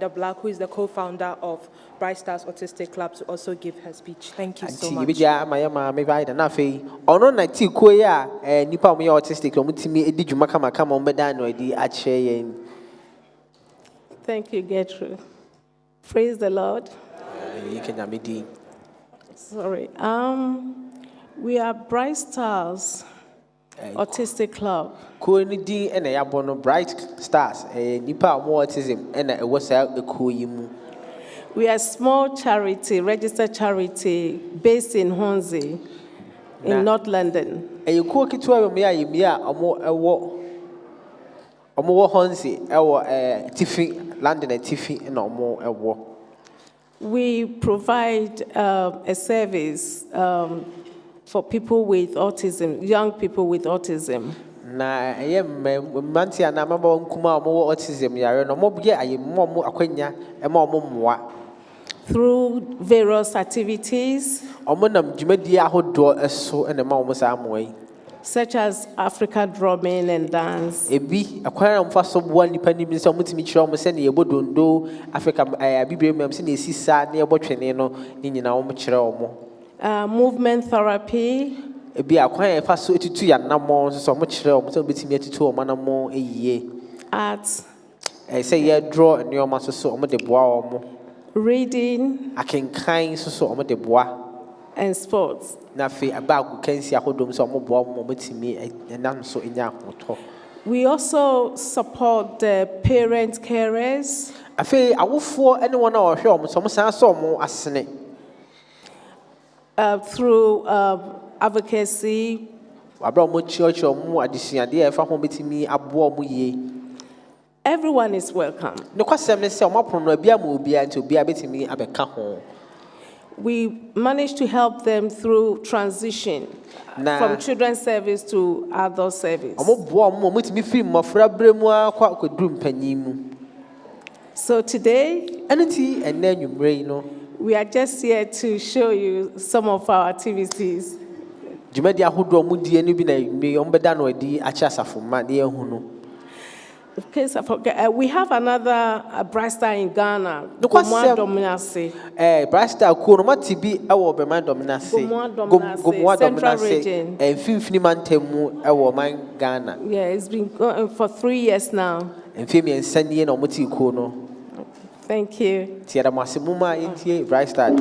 Black, who is the co-founder of Bri Stars Autistic Club, to also give her speech. Thank you so much. Thank you, Gertrude. Praise the Lord. Sorry. We are Bri Stars Autistic Club. Bright Stars. Autism. We are a small charity, registered charity, based in Hornsey, in North London. We provide a service for people with autism, young people with autism. Through various activities, such as Africa drumming and dance. Movement therapy. Arts. Reading. And sports. We also support the parent carers. Through advocacy. Everyone is welcome. We managed to help them through transition from children's service to adult service. So today, we are just here to show you some of our activities. Okay, so we have another Bri Star in Ghana. Bri Star Central region. Yeah, it's been going for 3 years now. Thank you. Bri Star.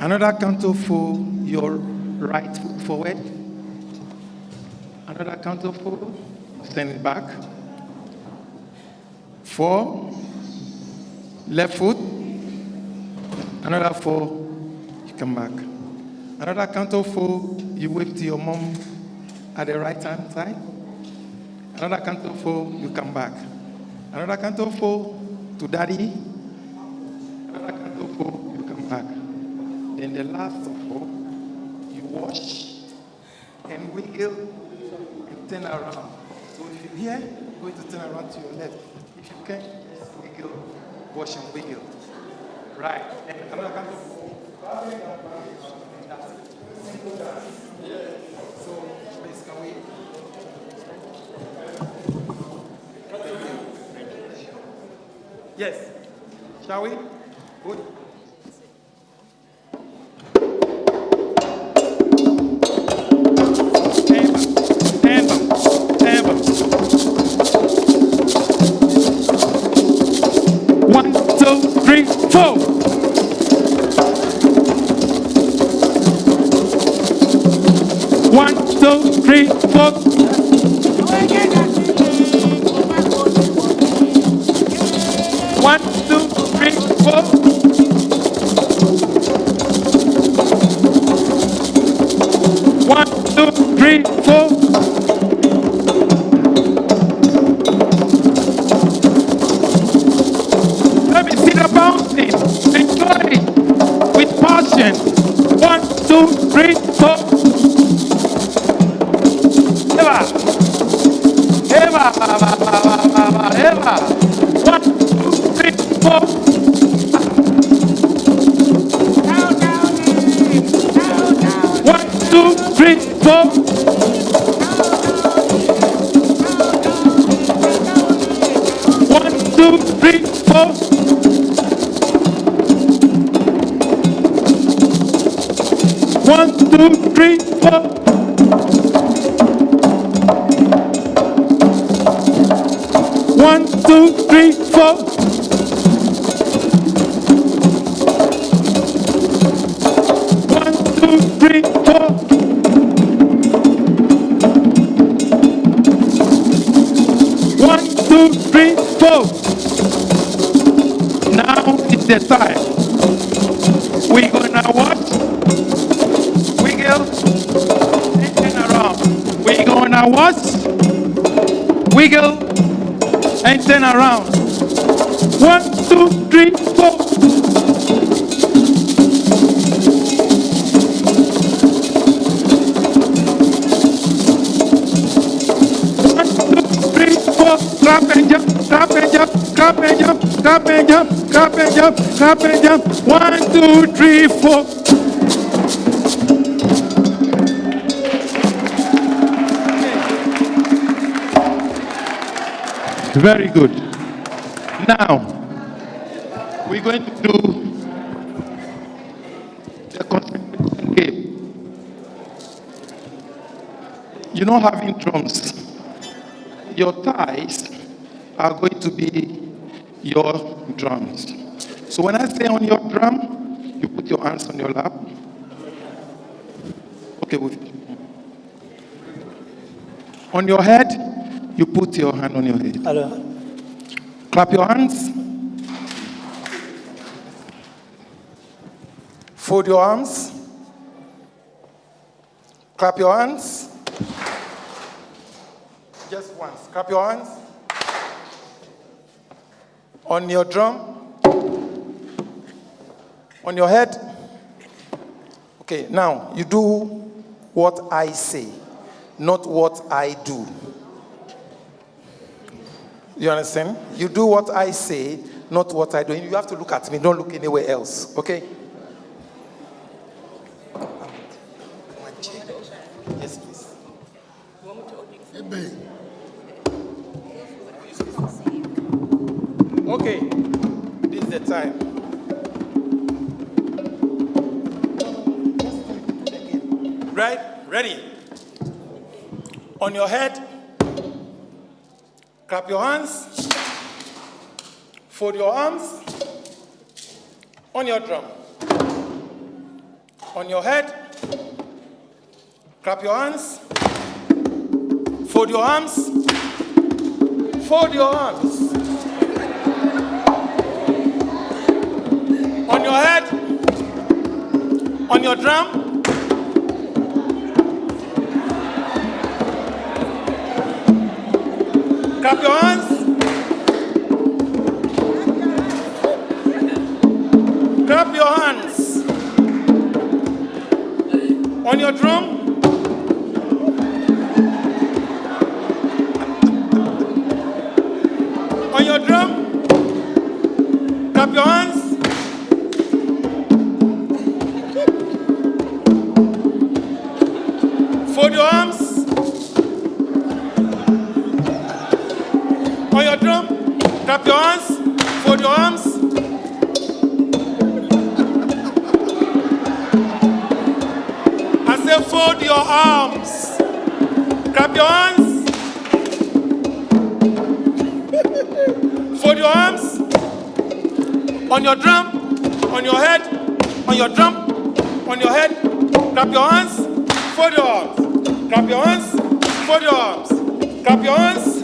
Another counter for your right foot forward. Another counter for, send it back. 4, left foot. Another 4, you come back. Another counter 4, you wave to your mom at the right hand side. Another counter 4, you come back. Another counter 4 to daddy. Another counter 4, you come back. Then the last of all, you wash and wiggle and turn around. So if you're here, you're going to turn around to your left. If you can, wiggle, wash and wiggle. Right. And another counter 4. So, please, can we? Yes. Shall we? Good. Stand up. Stand up. 1, 2, 3, 4. 1, 2, 3, 4. 1, 2, 3, 4. 1, 2, 3, 4. Let me see the bouncing. Enjoy it with passion. 1, 2, 3, 4. Eva. Eva. Eva. 1, 2, 3, 4. 1, 2, 3, 4. 1, 2, 3, 4. 1, 2, 3, 4. 1, 2, 3, 4. 1, 2, 3, 4. 1, 2, 3, 4. Now is the time. We're gonna watch, wiggle, and turn around. We're gonna watch, wiggle, and turn around. 1, 2, 3, 4. 1, 2, 3, 4. Clap and jump, clap and jump, clap and jump, clap and jump, clap and jump, clap and jump. 1, 2, 3, 4. Very good. Now, we're going to do the concentration game. You know, having drums, your thighs are going to be your drums. So when I say on your drum, you put your hands on your lap. Okay, on your head, you put your hand on your head. Hello. Clap your hands. Fold your arms. Clap your hands. Just once. Clap your hands. On your drum. On your head. Okay, now you do what I say, not what I do. You understand? You do what I say, not what I do. You have to look at me. Don't look anywhere else. Okay? Yes, please. Okay. This is the time. Right? Ready? On your head. Clap your hands. Fold your arms. On your drum. On your head. Clap your hands. Fold your arms. Fold your arms. On your head. On your drum. Clap your hands. Clap your hands. On your drum. On your drum. Clap your hands. Fold your arms. On your drum. Clap your hands. Fold your arms. I say fold your arms. Clap your hands. Fold your arms. On your drum. On your head. On your drum. On your head. Clap your hands. Fold your arms. Clap your hands. Fold your arms. Clap your hands.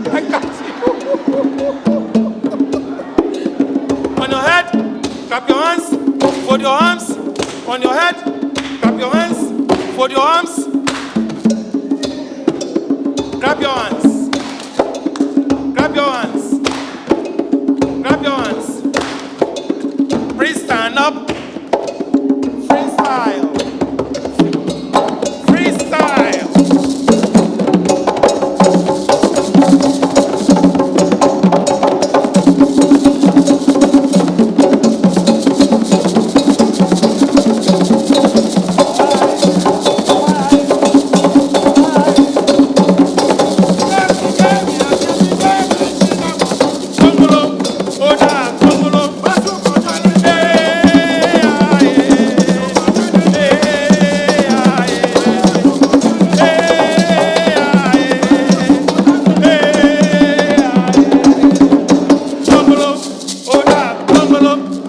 I got you. On your head. Clap your hands. Fold your arms. On your head. Clap your hands. Fold your arms. Clap your hands. Clap your hands. Clap your hands. Please stand up. Freestyle. Freestyle.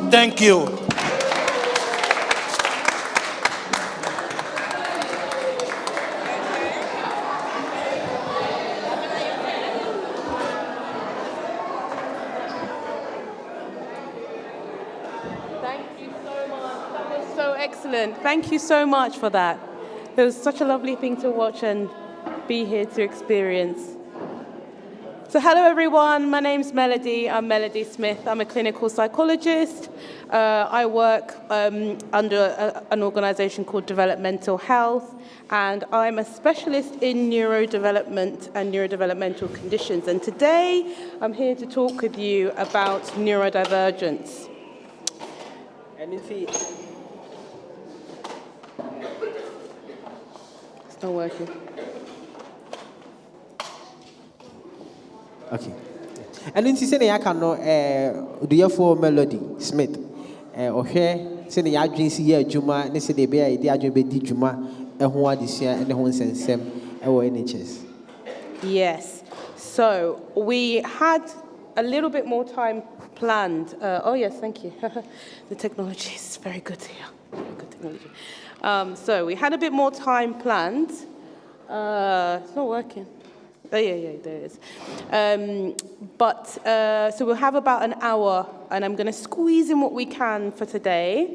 Thank you. Thank you so much. That was so excellent. Thank you so much for that. It was such a lovely thing to watch and be here to experience. So hello everyone, my name's Melody. I'm Melody Smith. I'm a clinical psychologist. I work under an organization called Developmental Health, and I'm a specialist in neurodevelopment and neurodevelopmental conditions. And today I'm here to talk with you about neurodivergence. It's not working. Okay. And then she said, I cannot do you for Melody Smith? Okay, say the agency here, Juma, and they say they bear the agency Juma, and who are this year, and the one send them, NHS. Yes. So we had a little bit more time planned. Oh, yes, thank you. The technology is very good here. Very good technology. So we had a bit more time planned. It's not working. Oh, yeah, there it is. So we'll have about an hour, and I'm going to squeeze in what we can for today.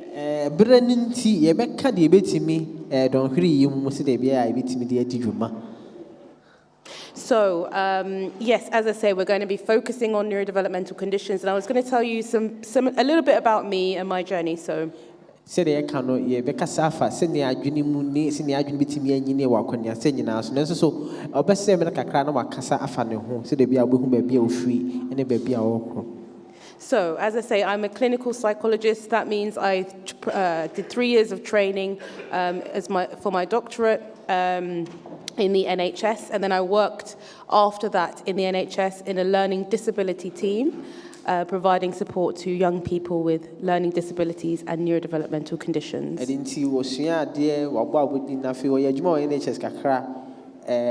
So, yes, as I say, we're going to be focusing on neurodevelopmental conditions, and I was going to tell you a little bit about me and my journey. So. Said I cannot ye Beccasafa, send the Adjunimu, send the Adjun Bitimi, walk on your sending us. And so, our best seven like a crown of a Casa Afano home, so they be able to be free and a baby. So, as I say, I'm a clinical psychologist. That means I did 3 years of training for my doctorate in the NHS, and then I worked after that in the NHS in a learning disability team. Providing support to young people with learning disabilities and neurodevelopmental conditions. I didn't see what she had there, what would be nothing or NHS Kakra,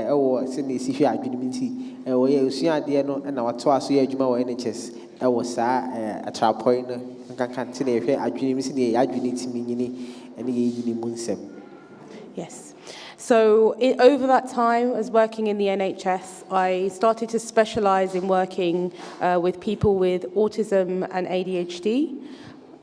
or Sydney Sifia Adjunity, or Usia dear, and our twice year Juma NHS. I was a trap point, nkankan sɛ yɛhwɛ adwene mu sɛ yɛadwene timi nyini ɛne yɛyini mu nsɛm. Yes. So over that time, as working in the NHS, I started to specialize in working with people with autism and ADHD.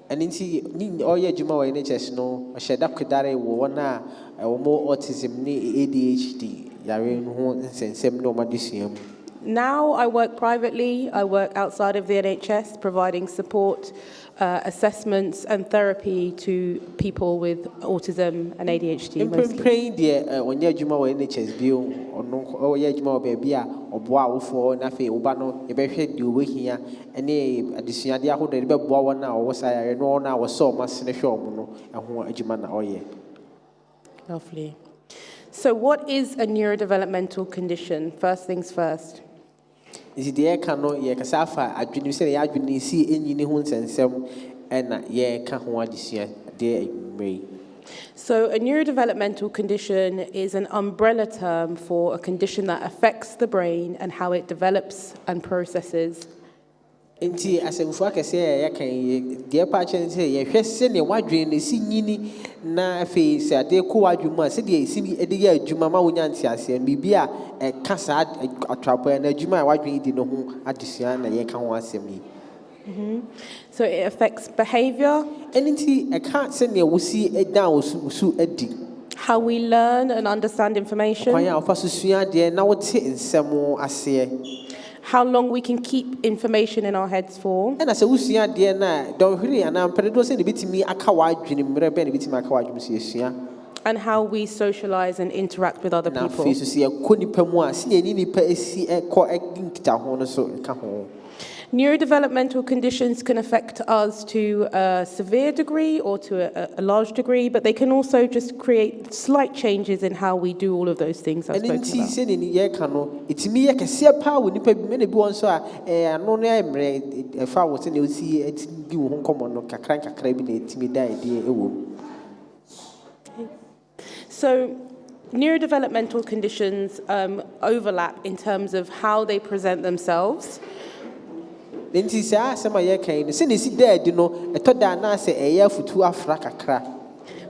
And nti ni ɔyɛ adwuma wɔ NHS no ɔhyɛ da kodare wɔ wɔn a wɔn autism ne ADHD yare no ho nsɛnsɛm na wɔn adesua mu. Now I work privately. I work outside of the NHS, providing support, assessments and therapy to people with autism and ADHD mostly. Praying deɛ ɔnyɛ adwuma wɔ NHS bio ɔno ɔyɛ adwuma wɔ baabi a ɔboa awofoɔ na afei ɔba no yɛbɛhwɛ deɛ ɔbɛhia ɛne adesuadeɛ ahodoɔ de bɛboa wɔn a wɔwɔ saa yare no wɔn a wɔsɔ wɔn asene hwɛ wɔn no ɛho adwuma na ɔyɛ. Lovely. So what is a neurodevelopmental condition? First things first. Nti deɛ yɛka no yɛkasa afa adwene sɛ yɛadwene si ɛnyini ho nsɛnsɛm ɛna yɛka ho adesua deɛ adwummerɛ. So a neurodevelopmental condition is an umbrella term for a condition that affects the brain and how it develops and processes. Nti asɛmfo akɛse a yɛka deɛ pa kyɛn sɛ yɛhwɛ sɛnea wadwene ne si nyini na afei sɛ ade kɔ wadwuma a sɛdeɛ ɛsi de yɛ adwuma ma wonya nteaseɛ biribi a ɛka saa atrapɔ na adwuma a wadwene di no ho adesua na yɛka ho asɛm yi. So it affects behavior, ɛno nti ɛka sɛnea wosi da a wosu adi. how we learn and understand information, kwan a wofa so sua adeɛ na wote nsɛm aseɛ. how long we can keep information in our heads for, ɛna sɛ wosua adeɛ no a dɔnhwere anaa mpɛdedoɔ sɛ ne bɛtumi aka w'adwene mmerɛ bɛn ne bɛtumi aka w'adwene so yɛsua. and how we socialize and interact with other Na people. afei so sɛ yɛkɔ nipa mu a sɛnea ne nipa asi ɛkɔ nkitaho no so ɛka ho. Neurodevelopmental conditions can affect us to a severe degree or to a large degree, but they can also just create slight changes in how we do all of those things I've ɛno spoken nti about. sɛnea ne yɛka no ɛtumi yɛ kɛseɛ paa wɔ nipa bi mɛna bi wɔ nso a ano no ayɛ mmerɛ ɛfa wɔ sɛnea wosi di wo ho nkɔmmɔ no kakra nkakra bi na ɛtumi da ɛdeɛ ɛwɔ mu. So neurodevelopmental conditions overlap in terms of how they present themselves. Nti saa asɛm a yɛka yi no sɛ ne si da adi no ɛtɔ da anaasɛ ɛyɛ afutu afra kakra.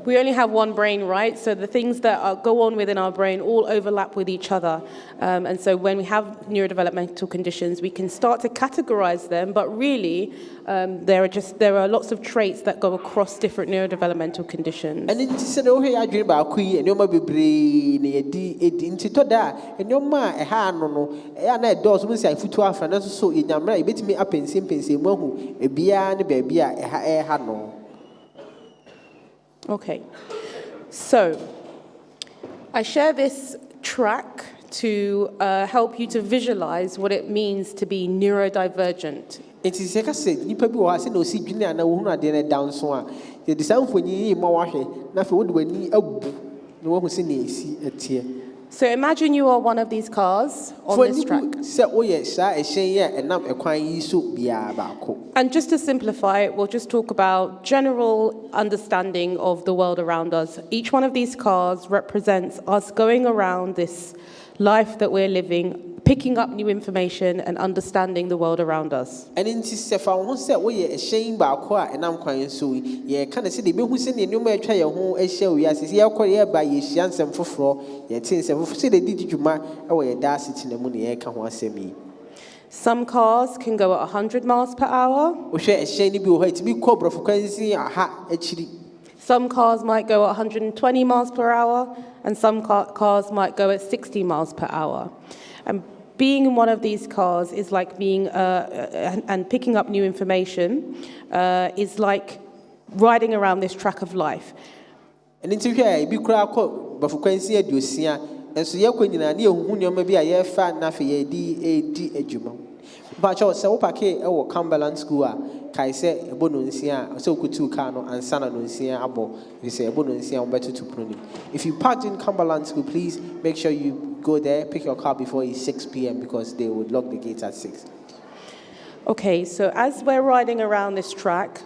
We only have one brain, right? So the things that go on within our brain all overlap with each other. And so when we have neurodevelopmental conditions, we can start to categorize them, but really there are lots of traits that go across different neurodevelopmental conditions. ɛno nti sɛ ne wohwɛ yɛ adwene baako yi nneɛma bebree na yɛdi ɛdi nti tɔ da a nneɛma a ɛha ano no ɛyɛ a na ɛdɔɔso mu sɛ afutu afra nanso so yɛnyammerɛ a yɛbɛtumi apɛnsɛmpɛnsɛ mu ahu ebiara ne baabi a ɛha no. Okay, so I share this track to help you to visualize what it means to be neurodivergent. Nti sɛ ka sɛ nipa bi wɔ ha sɛ na osi dwene anaa wohunu adeɛ no ɛda nso a yɛde saa mfonyin yi ma wahwɛ na afei wode w'ani abu na wahu sɛ nea ɛsi ɛteɛ. So imagine you are one of these cars on this track. Sɛ woyɛ saa ɛhyɛn yi a ɛnam ɛkwan yi so biara baako. And just to simplify it, we'll just talk about general understanding of the world around us. Each one of these cars represents us going around this life that we're living, picking up new information and understanding the world around us. And in sɛ fa wo ho sɛ woyɛ ɛhyɛn baako a ɛnam kwan so yi yɛka no sɛ de bɛhu sɛ ne nneɛma atwa yɛn ho ahyia wo wiase sɛ yɛkɔ yɛba yɛhyia nsɛm foforɔ yɛte nsɛm foforɔ sɛ de di dwuma ɛwɔ yɛ daa asetena mu ne yɛka ho asɛm yi. Some cars can go at 100 miles per hour. Wohwɛ ɛhyɛn no bi wɔ hɔ ɛtumi kɔ borɔfo kwansi aha akyiri. Some cars might go at 120 miles per hour, and some cars might go at 60 miles per hour. And being in one of these cars is like being, and picking up new information is like riding around this track of life. And nti hwɛ a ebi koraa kɔ borɔfo kwansi aduosia nso yɛkɔ nyinaa ne yɛhuhu nneɛma bi a yɛfa na afei yɛdi adwuma. Mpakyɛw sɛ wopake ɛwɔ Cumberland School a kae sɛ ɛbɔ no nsia a sɛ wokutu car no ansa na no nsia abɔ ɛfiri sɛ ɛbɔ no nsia wobɛtoto pono nim. If you parked in Cumberland School, please make sure you go there, pick your car before it's 6 p.m. because they would lock the gates at 6. Okay, so as we're riding around this track,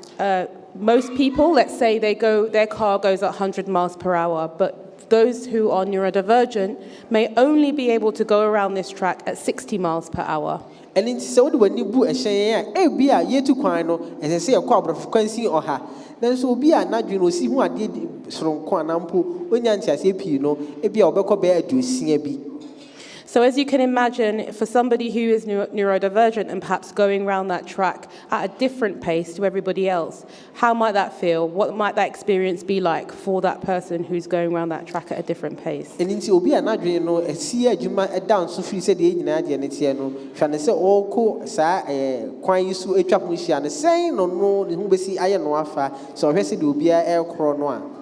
most people, let's say their car goes at 100 miles per hour, but those who are neurodivergent may only be able to go around this track at 60 miles per hour. And in so when you boo a share, be a year to quino, as I say, a crop of frequency or her. Then so be a not you see who I did from Quanampo, when Yantia say, you know, a be a beco bear do sing a bee. So as you can imagine, for somebody who is neurodivergent and perhaps going around that track at a different pace to everybody else, how might that feel? What might that experience be like for that person who's going around that track at a different pace? And into be an adrenaline, no, a seer, you might down so free said the Nadia and it's no, trying to say, oh, cool, sir, quite used to a trap and saying, no, who will see iron wafa, so I guess it will be a air chronoir.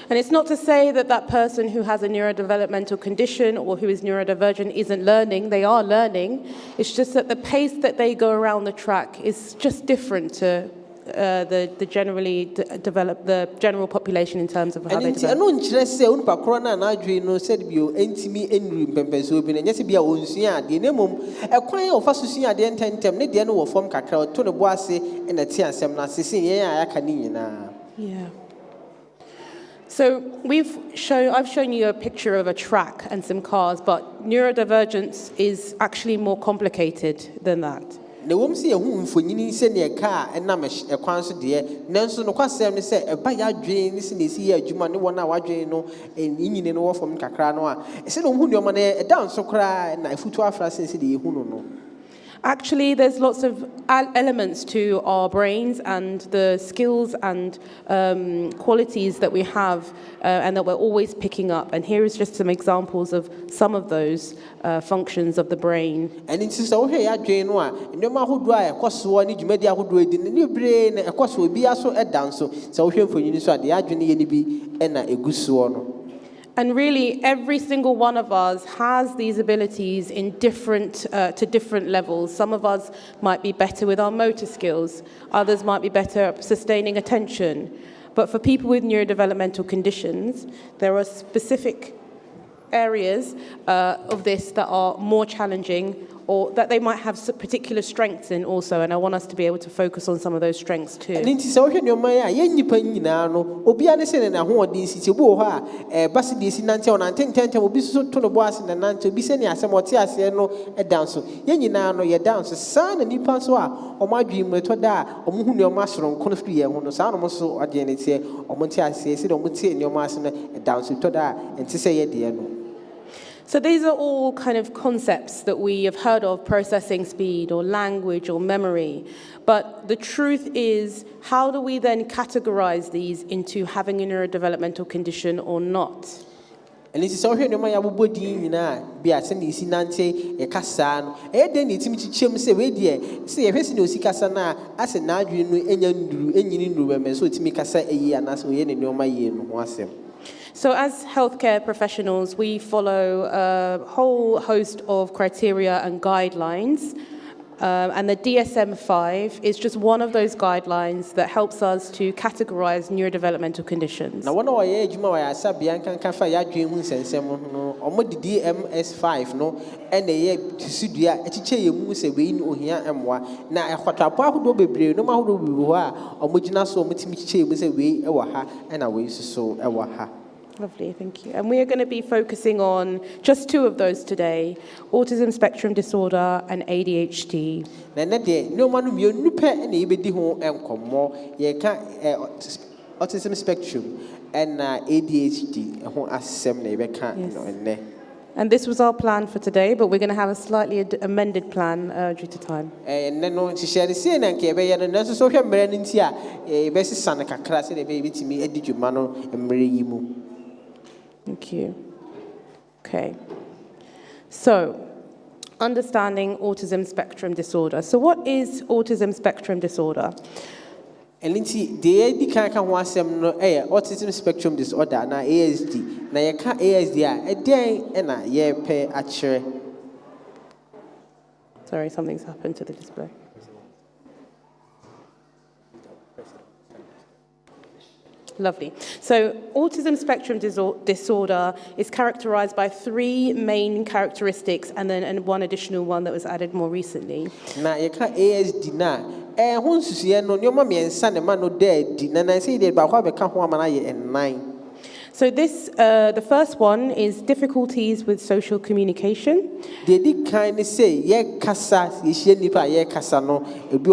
And it's not to say that that person who has a neurodevelopmental condition or who is neurodivergent isn't learning. They are learning. It's just that the pace that they go around the track is just different to the generally developed, the general population in terms of how they develop. I don't just say, "Unpa corona na adrenaline said you intimi enru pempenso bi na nyese bia onsia de nemom ekwan ya ofa susua de ententem ne de no wo fom kakra to ne bo ase na ti asem na sese yen ya aka ni nyina." Yeah. So I've shown you a picture of a track and some cars, but neurodivergence is actually more complicated than that. Ne wom se ehu mfonyini se ne car na me ekwan so de nanso no kwasem ne se eba ya adwen ne se ne si ya adwuma ne wona wadwen no nyine no wo fom kakra no a se no hu ne o ma ne e down so kra na efutu afra se de ehu no no. Actually, there's lots of elements to our brains and the skills and qualities that we have and that we're always picking up. And here is just some examples of some of those functions of the brain. And in so hey adwen no a ndoma hodo a ekoso ni dwumadi ahodo edi ne brain ekoso obi aso edan so so hwe mfonyini so ade adwen ye ni bi na eguso no. And really, every single one of us has these abilities in to different levels. Some of us might be better with our motor skills. Others might be better at sustaining attention. But for people with neurodevelopmental conditions, there are specific areas of this that are more challenging or that they might have particular strengths in also, and I want us to be able to focus on some of those strengths too. And so hwe no man a yen nipa nyina no obi ane se na ho odin sisi obi ho a basi de si nante ona tentente obi so to no bo ase na nante obi se ne asem ote ase no edan so yen nyina no ye dan so sa na nipa so a omadwi mreto da omo hu ne omo asronko no firi ye ho no sa no mo so ade ne tie omo te ase se de omo tie ne omo ase no edan so to da enti se ye de no. So these are all kind of concepts that we have heard of, processing speed or language or memory. But the truth is, how do we then categorize these into having a neurodevelopmental condition or not? And this is all here no my abodi na bi ase na isi nante e kasa no e de na itimi chichem se we de se ye hwesi na osi kasa na ase na adwe no enya nduru enyini nduru be so itimi kasa eyi anase oye ne no ma ye no ho asem. So as healthcare professionals, we follow a whole host of criteria and guidelines. And the DSM-5 is just one of those guidelines that helps us to categorize neurodevelopmental conditions. Now, one of our ejuma wa asa bianca can fa ya dwen hu sensem no omo di DSM-5 no ene ye tisudua echiche ye mu se we ni ohia emwa na ekwatapo ahodo bebre no ma ahodo bibu ho a omo gina so omo timi chiche mu se we e wa ha na we so e wa ha. Lovely, thank you. And we are going to be focusing on just two of those today, autism spectrum disorder and ADHD. No man you pe and ebedi ho enkomo ye ka autism spectrum and ADHD ho asem na be ka no enne. And this was our plan for today, but we're going to have a slightly amended plan due to time. And no, she shared the same and Kebe and so social media, a best son of Kakras and a baby to me, Eddie Jumano and Marie Yimu. Thank you. Okay. So, understanding autism spectrum disorder. So, what is autism spectrum disorder? And Lindsay, the can was autism spectrum disorder, na ASD. Na ya ka ASD a day and a year pay at share. Sorry, something's happened to the display. Lovely. So, autism spectrum disorder is characterized by three main characteristics and then one additional one that was added more recently. Na ya ka ASD na hun susu ye no nyoma me ensa ne ma no dead na na say dey ba kwa be ka ho amana ye 9. So this, the first one is difficulties with social communication. They did kind of say, ye kasa, ye nipa, ye kasa no,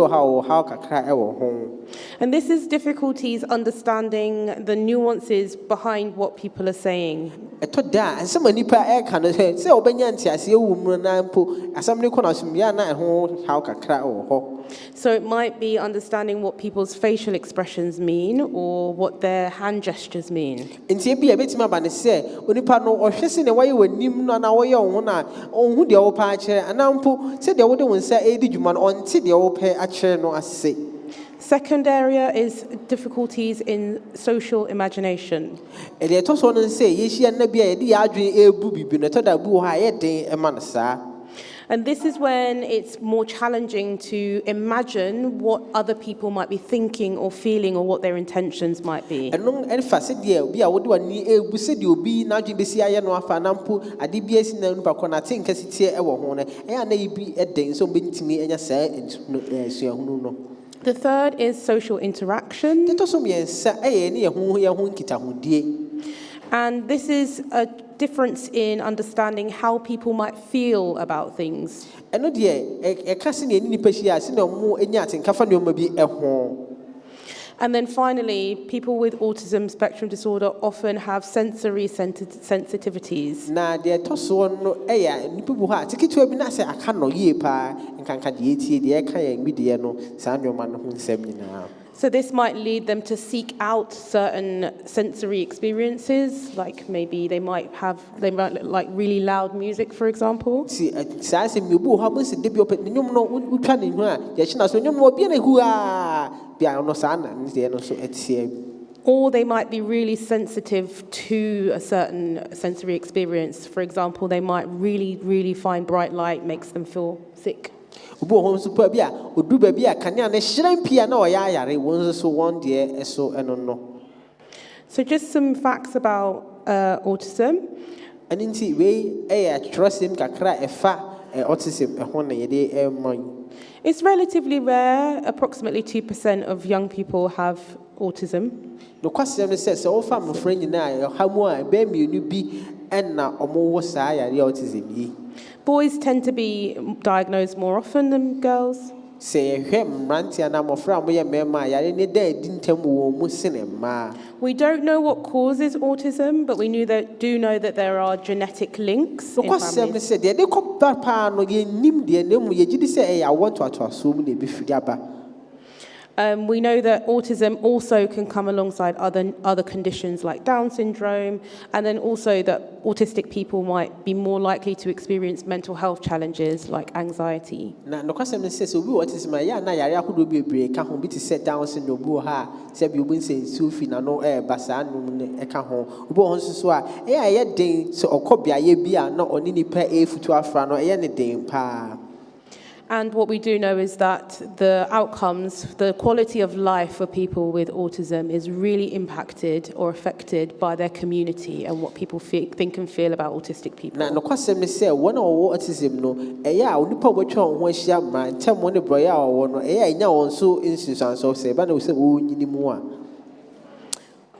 how kakra ewo home. And this is difficulties understanding the nuances behind what people are saying. Eto da, and some nipa can say, Obanyanti, I see a woman nampo, as somebody can assume yana home, how kakra ewo ho. So it might be understanding what people's facial expressions mean or what their hand gestures mean. Inti be a bit ma ban say, Unipa no or shessing away when nim no na way on who the old patcher, and nampo said the other one say, Adi Juman on tea the old pair at chair no as say. Second area is difficulties in social imagination. And they toss on and say, Yes, she and Nabia, the Adri a booby, but not a boo high day a man, sir. And this is when it's more challenging to imagine what other people might be thinking or feeling or what their intentions might be. And no, and facet, dear, be a wood one near a said you'll be now to be see I know a fanampo, a DBS in the Pacona, think as it's here, ever honor, and may be a day so been to me and I say, no. The third is social interaction. That also means, near whom we are whom kita who dear. And this is a difference in understanding how people might feel about things. And no dear, a cousin any person, no more in yat and Cafano may be a home. And then finally, people with autism spectrum disorder often have sensory sensitivities. Now, dear Tosson, no air, and people who are ticket to a binasa, I cannot ye pa, and can cut the kayak media no, Samuel man who seminar. So this might lead them to seek out certain sensory experiences, like maybe they might like really loud music, for example. See, says him, you boo, how much did you open? You know, we can in her. Yes, no, you know, be a who are piano son, and they are also at sea. Or they might be really sensitive to a certain sensory experience. For example, they might really find bright light makes them feel sick. Ubo home super beer, would do baby a canyon, a shrine piano, yare, once so one dear, so and no. So just some facts about autism. And in the way, I trust him, kakra, a fat, autism, a honey, a day, a mine. It's relatively rare. Approximately 2% of young people have autism. No question says, so far, my friend and I, how more, baby, you be, and now, or more, say, autism ye. Boys tend to be diagnosed more often than girls. Say him, Ranty and I'm afraid we are mamma, I didn't tell me cinema. We don't know what causes autism, but we do know that there are genetic links. No question said, they call Papa no nim dear name, you did say, I want to assume they be free. We know that autism also can come alongside other conditions like Down syndrome, and then also that autistic people might be more likely to experience mental health challenges like anxiety. Now, no question says, so what is my ya? Now, who will be a break? Can't be to set down syndrome. Buha, said you win saying Sufi, no air, Basan, a cajon. Bo Swa, yet day, so or copy a beer, not on any pair a foot to a fran or any day, pa. And what we do know is that the outcomes, the quality of life for people with autism is really impacted or affected by their community and what people think and feel about autistic people. Now, no question say, one or autism, no, yeah, only public when she am man, tell one the boy or one, now also instance of say, but no say, oh, you need more.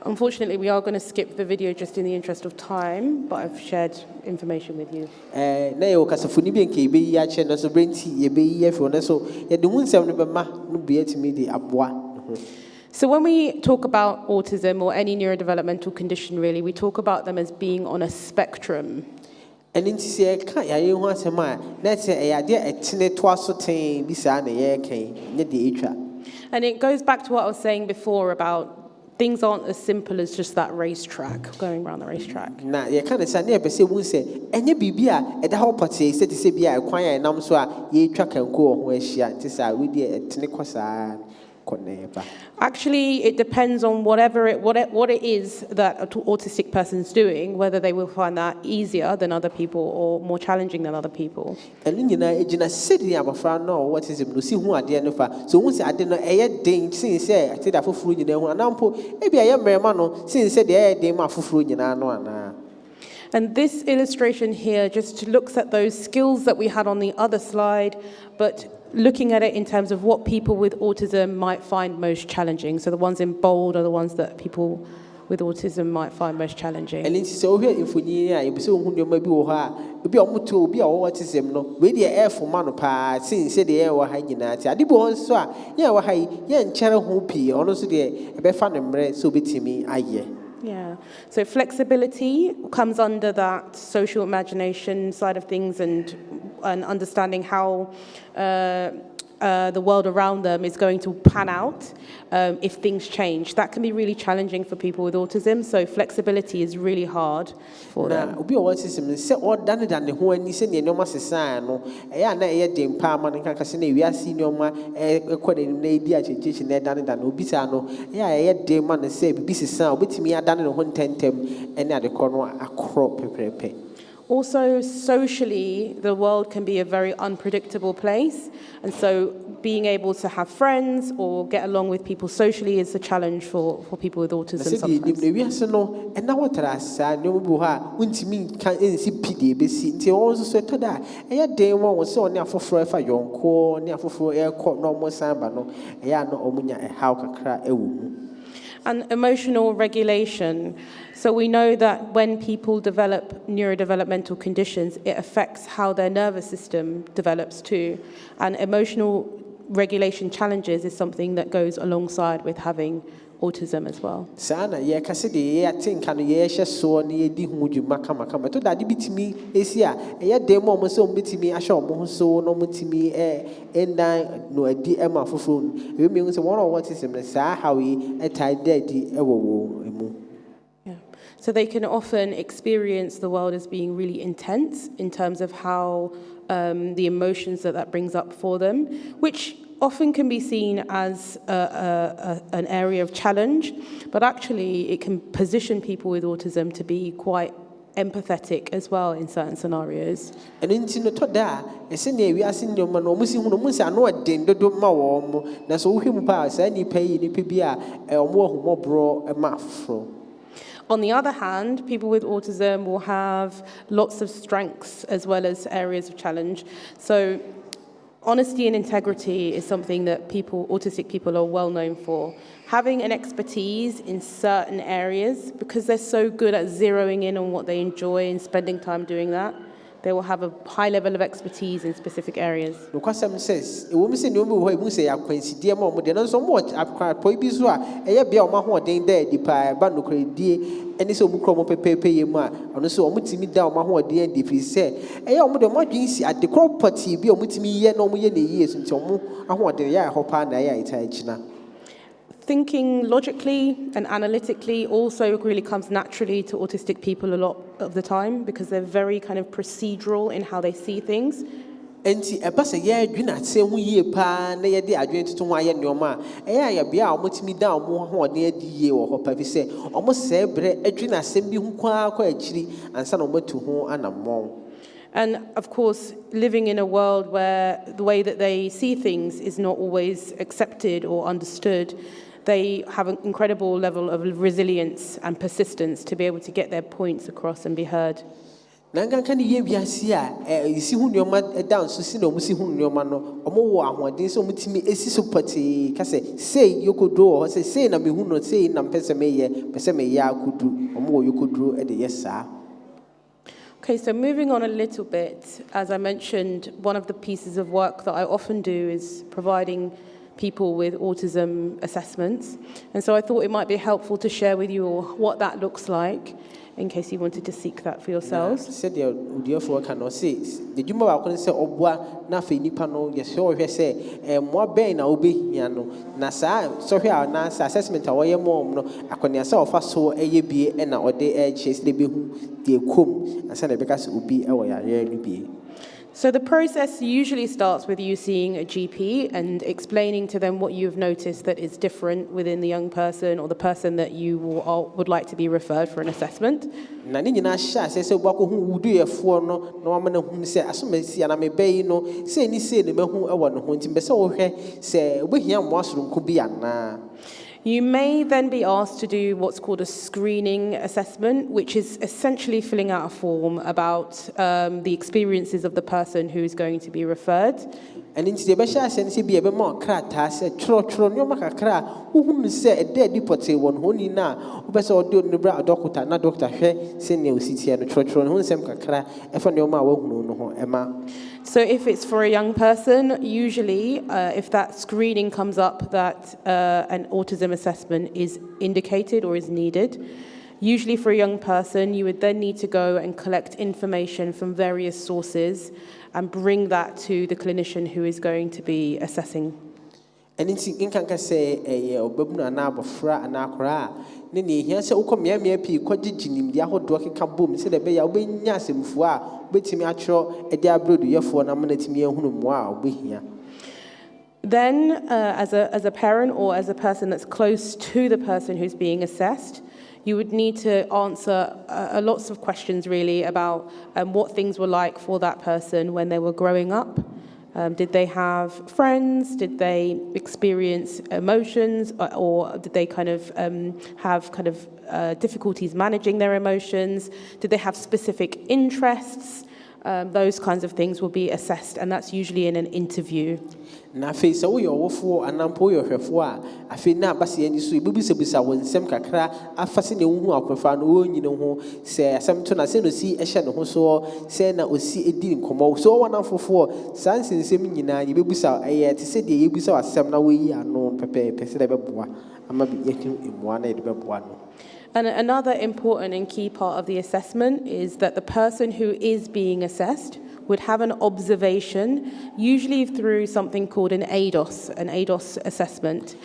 Unfortunately, we are going to skip the video just in the interest of time, but I've shared information with you. Now, because of Funibi and KB, ya channel, so brain tea, ye be ye for so, yet the moon 7 no be at me the abwa. So when we talk about autism or any neurodevelopmental condition, really, we talk about them as being on a spectrum. And in say, can't you want to man? Let's say, I did a tinny twice so tame beside the air came, net the atra. And it goes back to what I was saying before about things aren't as simple as just that racetrack, going around the racetrack. Now, you can't say, never say, won't say, and you be at the whole party, said to say, be a choir and I'm so ye track and go where she at this I would be a tinny. Actually, it depends on what it is that an autistic person's doing, whether they will find that easier than other people or more challenging than other people. And then you know, city about friend no what is it? See who are there no far. So once I didn't know a ding since say I said that for fruit you know, and I'm maybe I am man since said the air day my for fruit you know. And this illustration here just looks at those skills that we had on the other slide, but looking at it in terms of what people with autism might find most challenging. So the ones in bold are the ones that people with autism might find most challenging. And it's so here if we need a so who maybe will have be almost to be autism no with the air for manopar since said the air were hanging at I did one so yeah were high yeah and cherry hoopy honestly the a befan and so be to me I yeah. Yeah, so flexibility comes under that social imagination side of things and understanding how the world around them is going to pan out if things change. That can be really challenging for people with autism, so flexibility is really hard for them. Obi autism say all done than the who any say no mass no eh na e dem pa ma nka ka se na wi asi no ma e kwade na di achichichi na dane than obi sa no eh dem ma na say bi sisa obetimi adane no ho ntentem ene ade ko no akro pepepe. Also, socially, the world can be a very unpredictable place. And so being able to have friends or get along with people socially is a challenge for people with autism sometimes. And emotional regulation. So we know that when people develop neurodevelopmental conditions, it affects how their nervous system develops too. And emotional regulation challenges is something that goes alongside with having autism as well. Sana ye kase de ye think kan ye hye so na ye di hu dwuma kama to da de bitimi esia ye dem mo so bitimi ahye omo so no mutimi endan no adi ema foforo we me hu se one of what is em sa how we tie daddy ewo emu. So they can often experience the world as being really intense in terms of how the emotions that brings up for them, which often can be seen as an area of challenge, but actually it can position people with autism to be quite empathetic as well in certain scenarios. And in to da esene wi ase ndom no musi hu no musi ano den dodo ma wo mo na so hwemu pa sa ni pay ni pebia omo ahumobro ma fro. On the other hand, people with autism will have lots of strengths as well as areas of challenge. So honesty and integrity is something that autistic people are well known for. Having an expertise in certain areas, because they're so good at zeroing in on what they enjoy and spending time doing that, they will have a high level of expertise in specific areas. Because some says, a woman say no more, we say, I quincy dear mom, then so much I've cried, poibis, a be on my horn, there, the pie, but no credit, dear, and it's so much pay ma, and so mutimi down my horn, dear, if he said, a young mother, my jeans at the crop party, be on mutimi yet no more years until more, I want the ya hop and I Thinking logically and analytically also really comes naturally to autistic people a lot of the time because they're very kind of procedural in how they see things. Enti e pass ye adwina se hu yie pa na ye de adwen toto ho aye neoma ya bia omotimi da omo ho de adi yie wo ho pa fi se omo se bre adwina sem bi hu kwa akiri ansa na omatu ho anamon. And of course, living in a world where the way that they see things is not always accepted or understood, they have an incredible level of resilience and persistence to be able to get their points across and be heard. Nanga kan ye biase a isi hu neoma down so si na omusi hu neoma no omo wo ahoden so omutimi esi so pati ka say yokodo o say na me hu no say na pese me ya kudu omo wo yokodo e de yesa. Okay, so moving on a little bit, as I mentioned, one of the pieces of work that I often do is providing people with autism assessments. And so I thought it might be helpful to share with you all what that looks like in case you wanted to seek that for yourselves. Said the for cannot say the Juma couldn't say obwa na fe nipa no yes so we say mo ben na obi hia no na sa so hwe na assessment a woye mom no akonia sa ofa so eye bie na ode chase de be hu de kom asa na be ka se obi e wo yare no bie. So the process usually starts with you seeing a GP and explaining to them what you've noticed that is different within the young person or the person that you would like to be referred for an assessment. Na ni nyina sha se obako hu wudu yefo no na wama na hu se asomasi na mebei no se ni se ne mehu e wo no ho ntim be se wo hwe se obehia mo asoronko bi ana. You may then be asked to do what's called a screening assessment, which is essentially filling out a form about the experiences of the person who's going to be referred. And in the Basha sense, be a more crata, said, Tro, no macra, who said a dead deportee one honey now, who best or do the bra doctor, not Doctor He, senior city and Trotron, who sem cacra, if I know my no, Emma. So if it's for a young person, usually if that screening comes up that an autism assessment is indicated or is needed, usually for a young person, you would then need to go and collect information from various sources and bring that to the clinician who is going to be assessing. And in can say a babuna and abofra and akra. Nini, here say, Uko Mia P. Quajinim, Yaho Dwaki Kaboom, said the bay, I'll be Yasim Fua, wait me actual a diablo, your for nominate me a hunum, we here. Then, as a parent or as a person that's close to the person who's being assessed, you would need to answer lots of questions really about what things were like for that person when they were growing up. Did they have friends? Did they experience emotions? Or did they kind of have kind of difficulties managing their emotions? Did they have specific interests? Those kinds of things will be assessed, and that's usually in an interview. Na face so your wofo anampo your hwefo a afi na base ani so ibibisa won sem kakra afase ne hu akofa no onyine ho se asem to na se no si ehye ne ho so se na osi edi nkomo so wanamfofo sansensem nyina yebibisa te se de yebisa asem na wo yi ano pepe se de beboa ama bi yekin emwa na de beboa no. And another important and key part of the assessment is that the person who is being assessed would have an observation, usually through something called an ADOS assessment.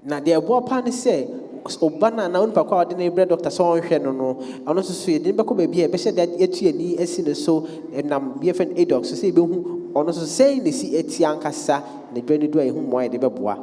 Now, the above pan say, Obana, now, Papa, the neighbor doctor saw him, no, and also say, didn't baby, a better that yet ye as in the so, and I'm BFN ADOS to say, who also saying the see et yankasa, the Benny do a whom why the babois.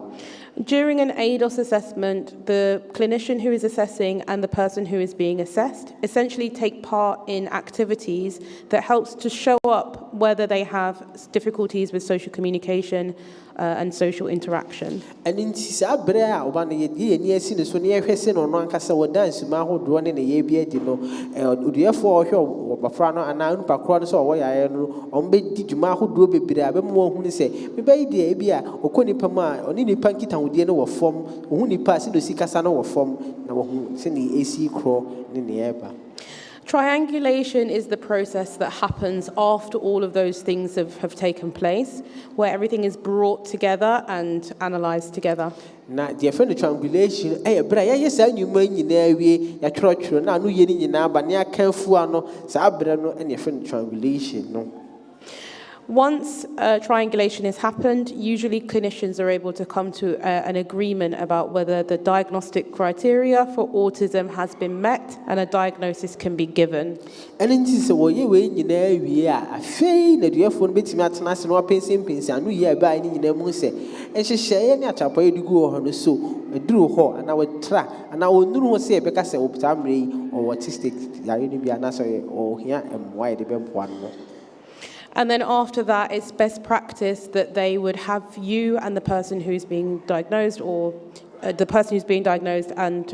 During an ADOS assessment, the clinician who is assessing and the person who is being assessed essentially take part in activities that helps to show up whether they have difficulties with social communication and social interaction. And in Sabrea, Obana, ye near seen so near Hessin or Nancasa or dance, Maho drawn in a year, therefore, Bafrano and now Pacronis or why I know, on bed did you Maho do be more who say, maybe the Abia, or Connie Pama, or Nini Pankita would know form, who need pass into Sicasano or form, now who send the AC crow in the air. Triangulation is the process that happens after all of those things have taken place, where everything is brought together and analysed together. Now, the friend of triangulation, but yes, I knew many navy, a church, now no yen in but near Canfuano, Sabrano, and your friend triangulation. No. Once triangulation has happened, usually clinicians are able to come to an agreement about whether the diagnostic criteria for autism has been met and a diagnosis can be given. And in this way, we are a fain that you have one bit matination or pensing pins and we are buying in the muse. And she share any chapel to go on the so, a drew her, and I would try, and I will know say because of optamry or autistic, I only be an answer or here and why the bump one more. And then after that, it's best practice that they would have you and the person who's being diagnosed, or the person who's being diagnosed and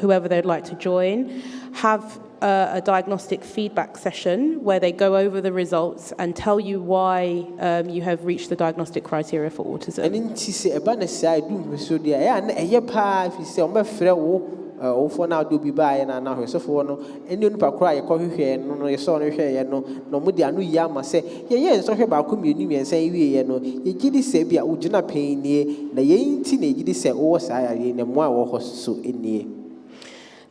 whoever they'd like to join, have a diagnostic feedback session where they go over the results and tell you why you have reached the diagnostic criteria for autism. And in say a banner side, do so dear, and a year pa, if you say, my friend. For now, do be by and now, so for no, and you cry a coffee here, no, your son here, no Mudia, no Yama say, yes, so about community and say, you know, you did say, be a Ujana pain near the young teenage, you say, oh, I in a more so in near.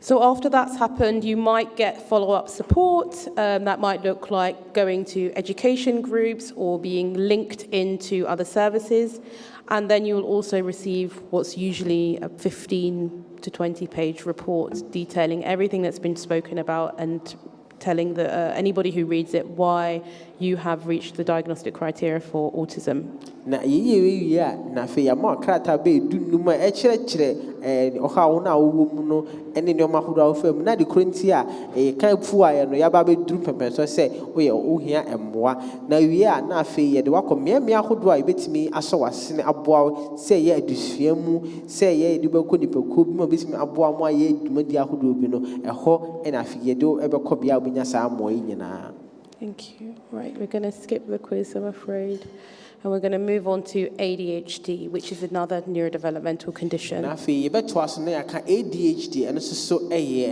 So after that's happened, you might get follow-up support. That might look like going to education groups or being linked into other services. And then you'll also receive what's usually a 15 to 20-page report detailing everything that's been spoken about and telling anybody who reads it why you have reached the diagnostic criteria for autism. Na na fe ya ma krata be du numa e kire and oha na wo mu no ene ne ma hodo afam na de kronti a e kan fu a no ya ba be duru pepe so se wo ye o hia emmoa na wie a na fe ye de wakọ me ahodo a betimi aso wasene aboa se ye adusua mu se ye de be ko nipaku bi ma betimi aboa mo aye dumadi ahodo bi no eho e na fe ye do e be ko bia obinya sa mo yi nyina. Thank you. Right, we're going to skip the quiz, I'm afraid. And we're going to move on to ADHD, which is another neurodevelopmental condition. Na fe ye beto aso na yaka ADHD eno so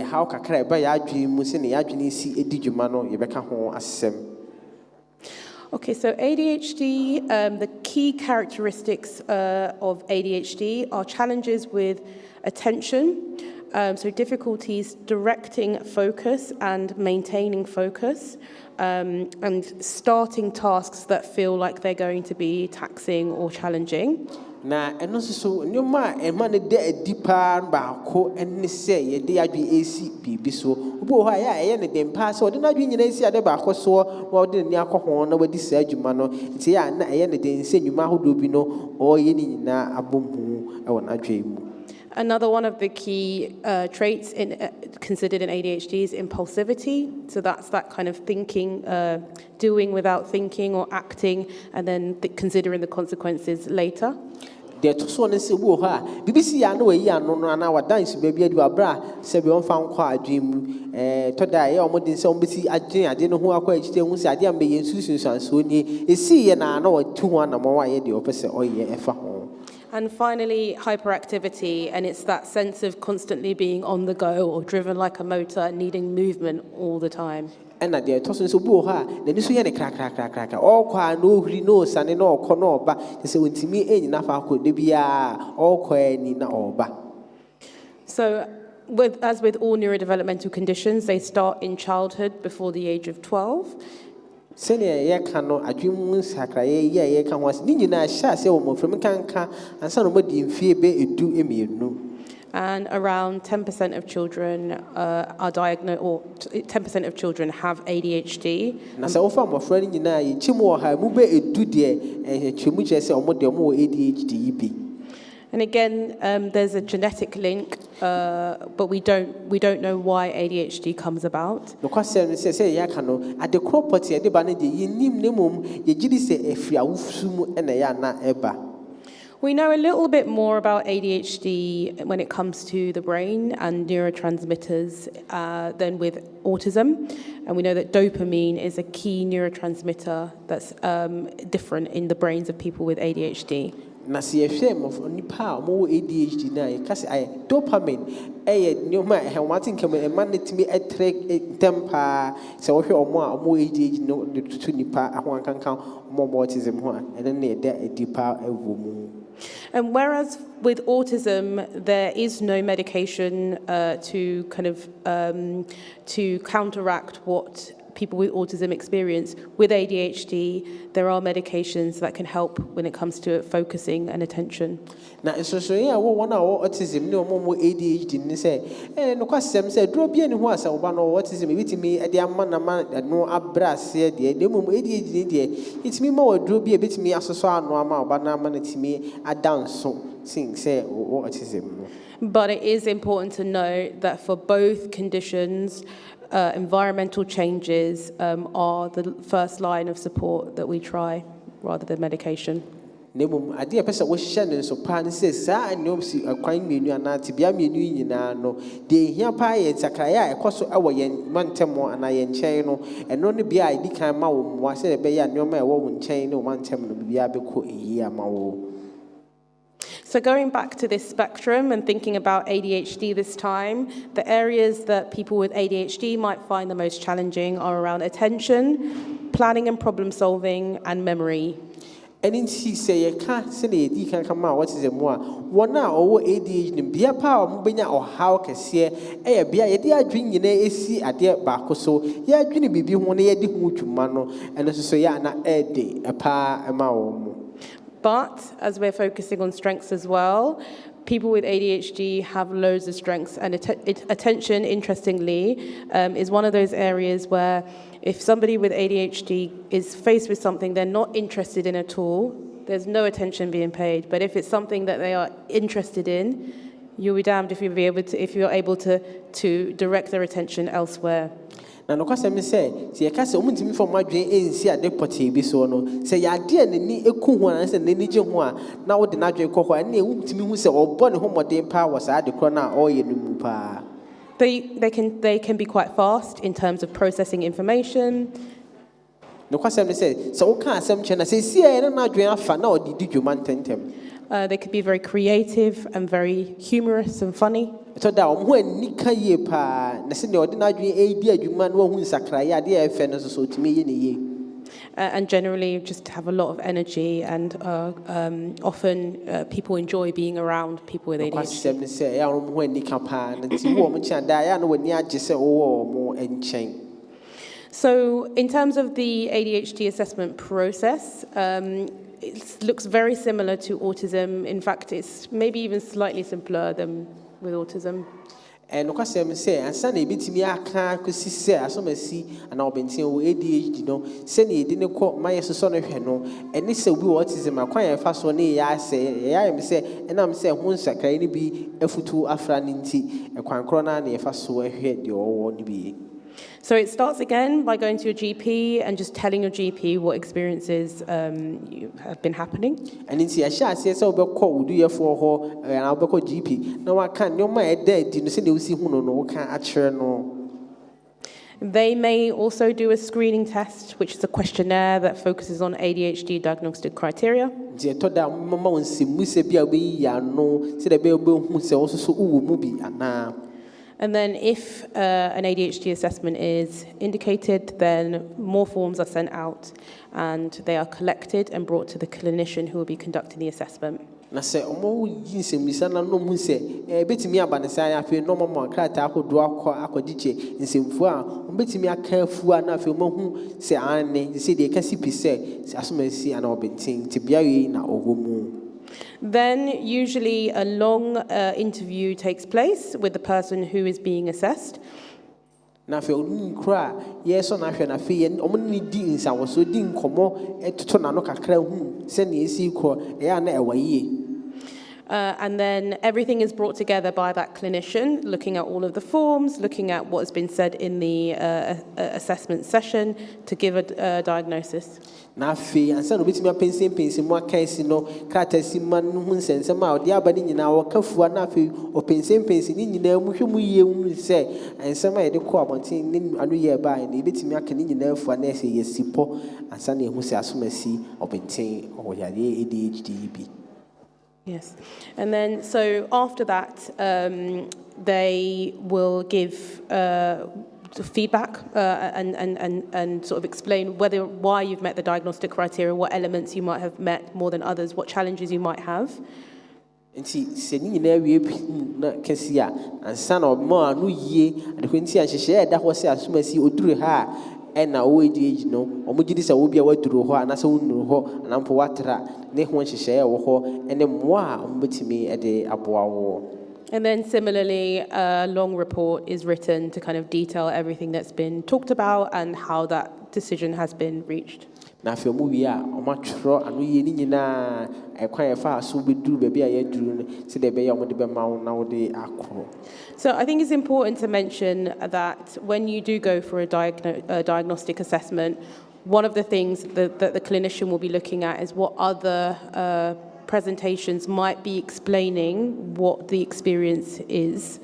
how kakra ba ya adwene mu se ne ya adwene si edi dwuma no ye beka ho asem. Okay, so ADHD, the key characteristics of ADHD are challenges with attention, so difficulties directing focus and maintaining focus, and starting tasks that feel like they're going to be taxing or challenging. Na eno so nyoma ema ne de adipa ba ko enne se ye de adwe esi bibi so obo ho ya eye ne dem pa so de na adwe nyina esi ade ba ko so wo de ni akoho na wadi sa adwuma no nti ya na eye ne de nse nyuma hodo bi no o ye ni nyina abomu e wona adwe mu. Another one of the key traits considered in ADHD is impulsivity. So that's that kind of thinking, doing without thinking or acting, and then considering the consequences later. De to so ne se wo ha BBC ya na we ya no no na wa dance baby adu abra se be on fa nkwa adwem to da ye omodin se ombisi adwen ade no ho akwa agite hu se ade am be yensusunsanso ni esi ye na na wa tu ho na mo wa ye de opese oye efa ho. And finally, hyperactivity, and it's that sense of constantly being on the go or driven like a motor, needing movement all the time. And at the tossing so boo ha, then you see any crack. All qua no green no sun and all corner, but they say when to me ain't enough I could be all quain in oba. So, as with all neurodevelopmental conditions, they start in childhood before the age of 12. Senior ye cano, a dream sacra ye can was Nina shall say from canca and some of the fear be do immune. And around 10% of children are diagnosed, or 10% of children have ADHD. Na so far my friend you know, Chimo ha mube a do dear and Chimucha say more ADHD be. And again, there's a genetic link, but we don't know why ADHD comes about. Because say ya cano at the property at the banner ye nim nemum ye jidi say if ya ufsumu and ya na eba. We know a little bit more about ADHD when it comes to the brain and neurotransmitters than with autism. And we know that dopamine is a key neurotransmitter that's different in the brains of people with ADHD. Na see shame of nipa mo ADHD na e kasi ay dopamine eh nyoma e watin kem e man timi e trek tempa se wo hwe omo a mo ADHD no to nipa ahwan kankan mo autism ho and then e da e dipa e wo mu. And whereas with autism, there is no medication to kind of to counteract what people with autism experience, with ADHD, there are medications that can help when it comes to focusing and attention. Na so yeah one autism no mo ADHD ni say no kwasem say dro bia ni ho asa wo ba no autism bitimi e de amana no abrase de mo ADHD ni de itimi ma wo dro bia bitimi asoso ano ama wo ba na ama na timi adanso sing say autism. But it is important to note that for both conditions, environmental changes are the first line of support that we try rather than medication. Nebum ade pesa wo hye so pa ne se sa anyom si akwan menu ana tibia menu nyina no de hia pa ye sakraya ekoso ewo ye mantemo ana ye nchen no eno ne bia idi kan ma wo mo ase be ya anyom e wo nchen no mantem no bia be ko eyi ama wo. So going back to this spectrum and thinking about ADHD this time, the areas that people with ADHD might find the most challenging are around attention, planning and problem solving, and memory. And in she say ye can't say ye can come out what is the more one now or ADHD bia pa mubenya or how kese e bia ye dia adwin nyina esi ade ba ko so ye adwin bibi ho na ye di hu dwuma no eno so ya na e de pa ema wo. But as we're focusing on strengths as well, people with ADHD have loads of strengths, and attention, interestingly, is one of those areas where if somebody with ADHD is faced with something they're not interested in at all, there's no attention being paid. But if it's something that they are interested in, you'll be damned if you're able to direct their attention elsewhere. Na no kwase me say ye ka se omuntimi fo madwen ensi ade pote bi so no se ya de nani eku ho an se nani je ho a na wo de nadwen kokho an na emuntimi hu se obo ne ho moden pa wo sa ade kro na o ye no mu pa. They can be quite fast in terms of processing information. No kwasɛm ne sɛ sɛ woka asɛm kyɛ na sɛ sie na n'adwene afa na ɔde di dwuma ntɛntɛm. They could be very creative and very humorous and funny. ɛtɔ da ɔmo ho ani ka yie paa na sɛ nea ɔde n'adwene ɛredi adwuma na wahu nsakraeɛ adeɛ a ɛfɛ no nso so ɔtumi yɛ ne yie. And generally just have a lot of energy, and often people enjoy being around people with ADHD. Kwasɛm ne sɛ ɛyɛ a ɔmo ho ani ka paa na nti wo ɔmo kyɛn da ɛyɛ a na w'ani agye sɛ wowɔ ɔmo nkyɛn. So in terms of the ADHD assessment process, it looks very similar to autism. In fact, it's maybe even slightly simpler than with autism. No kwasɛm sɛ ansa na ebitumi aka kosi sɛ asomasi ana ɔbɛnten wɔ ADHD no sɛ ne yɛde ne kɔ ma yɛsosɔ no hwɛ no ɛne sɛ obi wɔ autism akwan yɛfa so ne yɛ asɛ yɛ ayɛ me sɛ ɛnam sɛ ho nsakrae no bi afutu afra ne nti ɛkwan korɔ no a na yɛfa so hwɛ deɛ ɔwɔ no bi. So it starts again by going to your GP and just telling your GP what experiences you have been happening. And in Sia, say so do you for her and I'll be called GP. No, I can't. No, my dead. You see, you see who no can't actually no. They may also do a screening test, which is a questionnaire that focuses on ADHD diagnostic criteria. And then if an ADHD assessment is indicated, then more forms are sent out and they are collected and brought to the clinician who will be conducting the assessment. Na sɛ ɔmo yi nsɛmmisa na no mu sɛ ɛbɛtumi aba ne saa afei na ɔmo ma krataa ahodoɔ akɔgyegye nsɛmfo a ɔmbɛtumi aka afuo a na afei ɔmahu sɛ ane sɛ deɛ ɛka si pi sɛ asomasi ana ɔbɛnten nti bea yi na ɔwɔ mu. Then usually a long interview takes place with the person who is being assessed. Na afei ɔno nkura yɛsɔ na ahwɛ na afei ɔmo ne di nsawoso di nkɔmmɔ ɛtoto n'ano kakra hu sɛ ne esi kɔ ɛyɛ na ɛwɔ yie. And then everything is brought together by that clinician, looking at all of the forms, looking at what has been said in the assessment session to give a diagnosis. Na afei ansa na obetumi apensen mu aka esi no krataa si ma no hu nsɛnsɛm a ɔde aba ne nyinaa wɔka fua na afei ɔpensen ne nyinaa mu hwɛ mu yie hu sɛ nsɛm a yɛde kɔ abɔnten ne ano yɛ ba na ebetumi aka ne nyinaa fua na ɛsɛ yɛsi pɔ ansa na ehu sɛ asomasi ɔbɛnten ɔwɔ yareɛ ADHD bi. Yes. And then, so after that, they will give feedback and sort of explain why you've met the diagnostic criteria, what elements you might have met more than others, what challenges you might have. Nti sɛ ne nyinaa wie na kɛse a ansa na ɔma ano yie adekɔ nti ahyehyɛ ɛda hɔ sɛ asomasi oduru ha a ɛna ɔwɔ ADHD no ɔmo gye di sɛ wo bia waduru hɔ anasɛ wonnuru hɔ anampo watra ne ho nhyehyɛ ɛwɔ hɔ ɛne mmoa a ɔmo betumi ɛde aboa wo. And then similarly, a long report is written to kind of detail everything that's been talked about and how that decision has been reached. Na afei ɔmo wie a ɔmo atwerɛ ano yie ne nyinaa ɛkwan yɛfa so bɛduru baabi a yɛduru no sɛ deɛ ɛbɛyɛ ɔmo de bɛma wo na wode akɔ. So I think it's important to mention that when you do go for a diagnostic assessment, one of the things that the clinician will be looking at is what other presentations might be explaining what the experience is.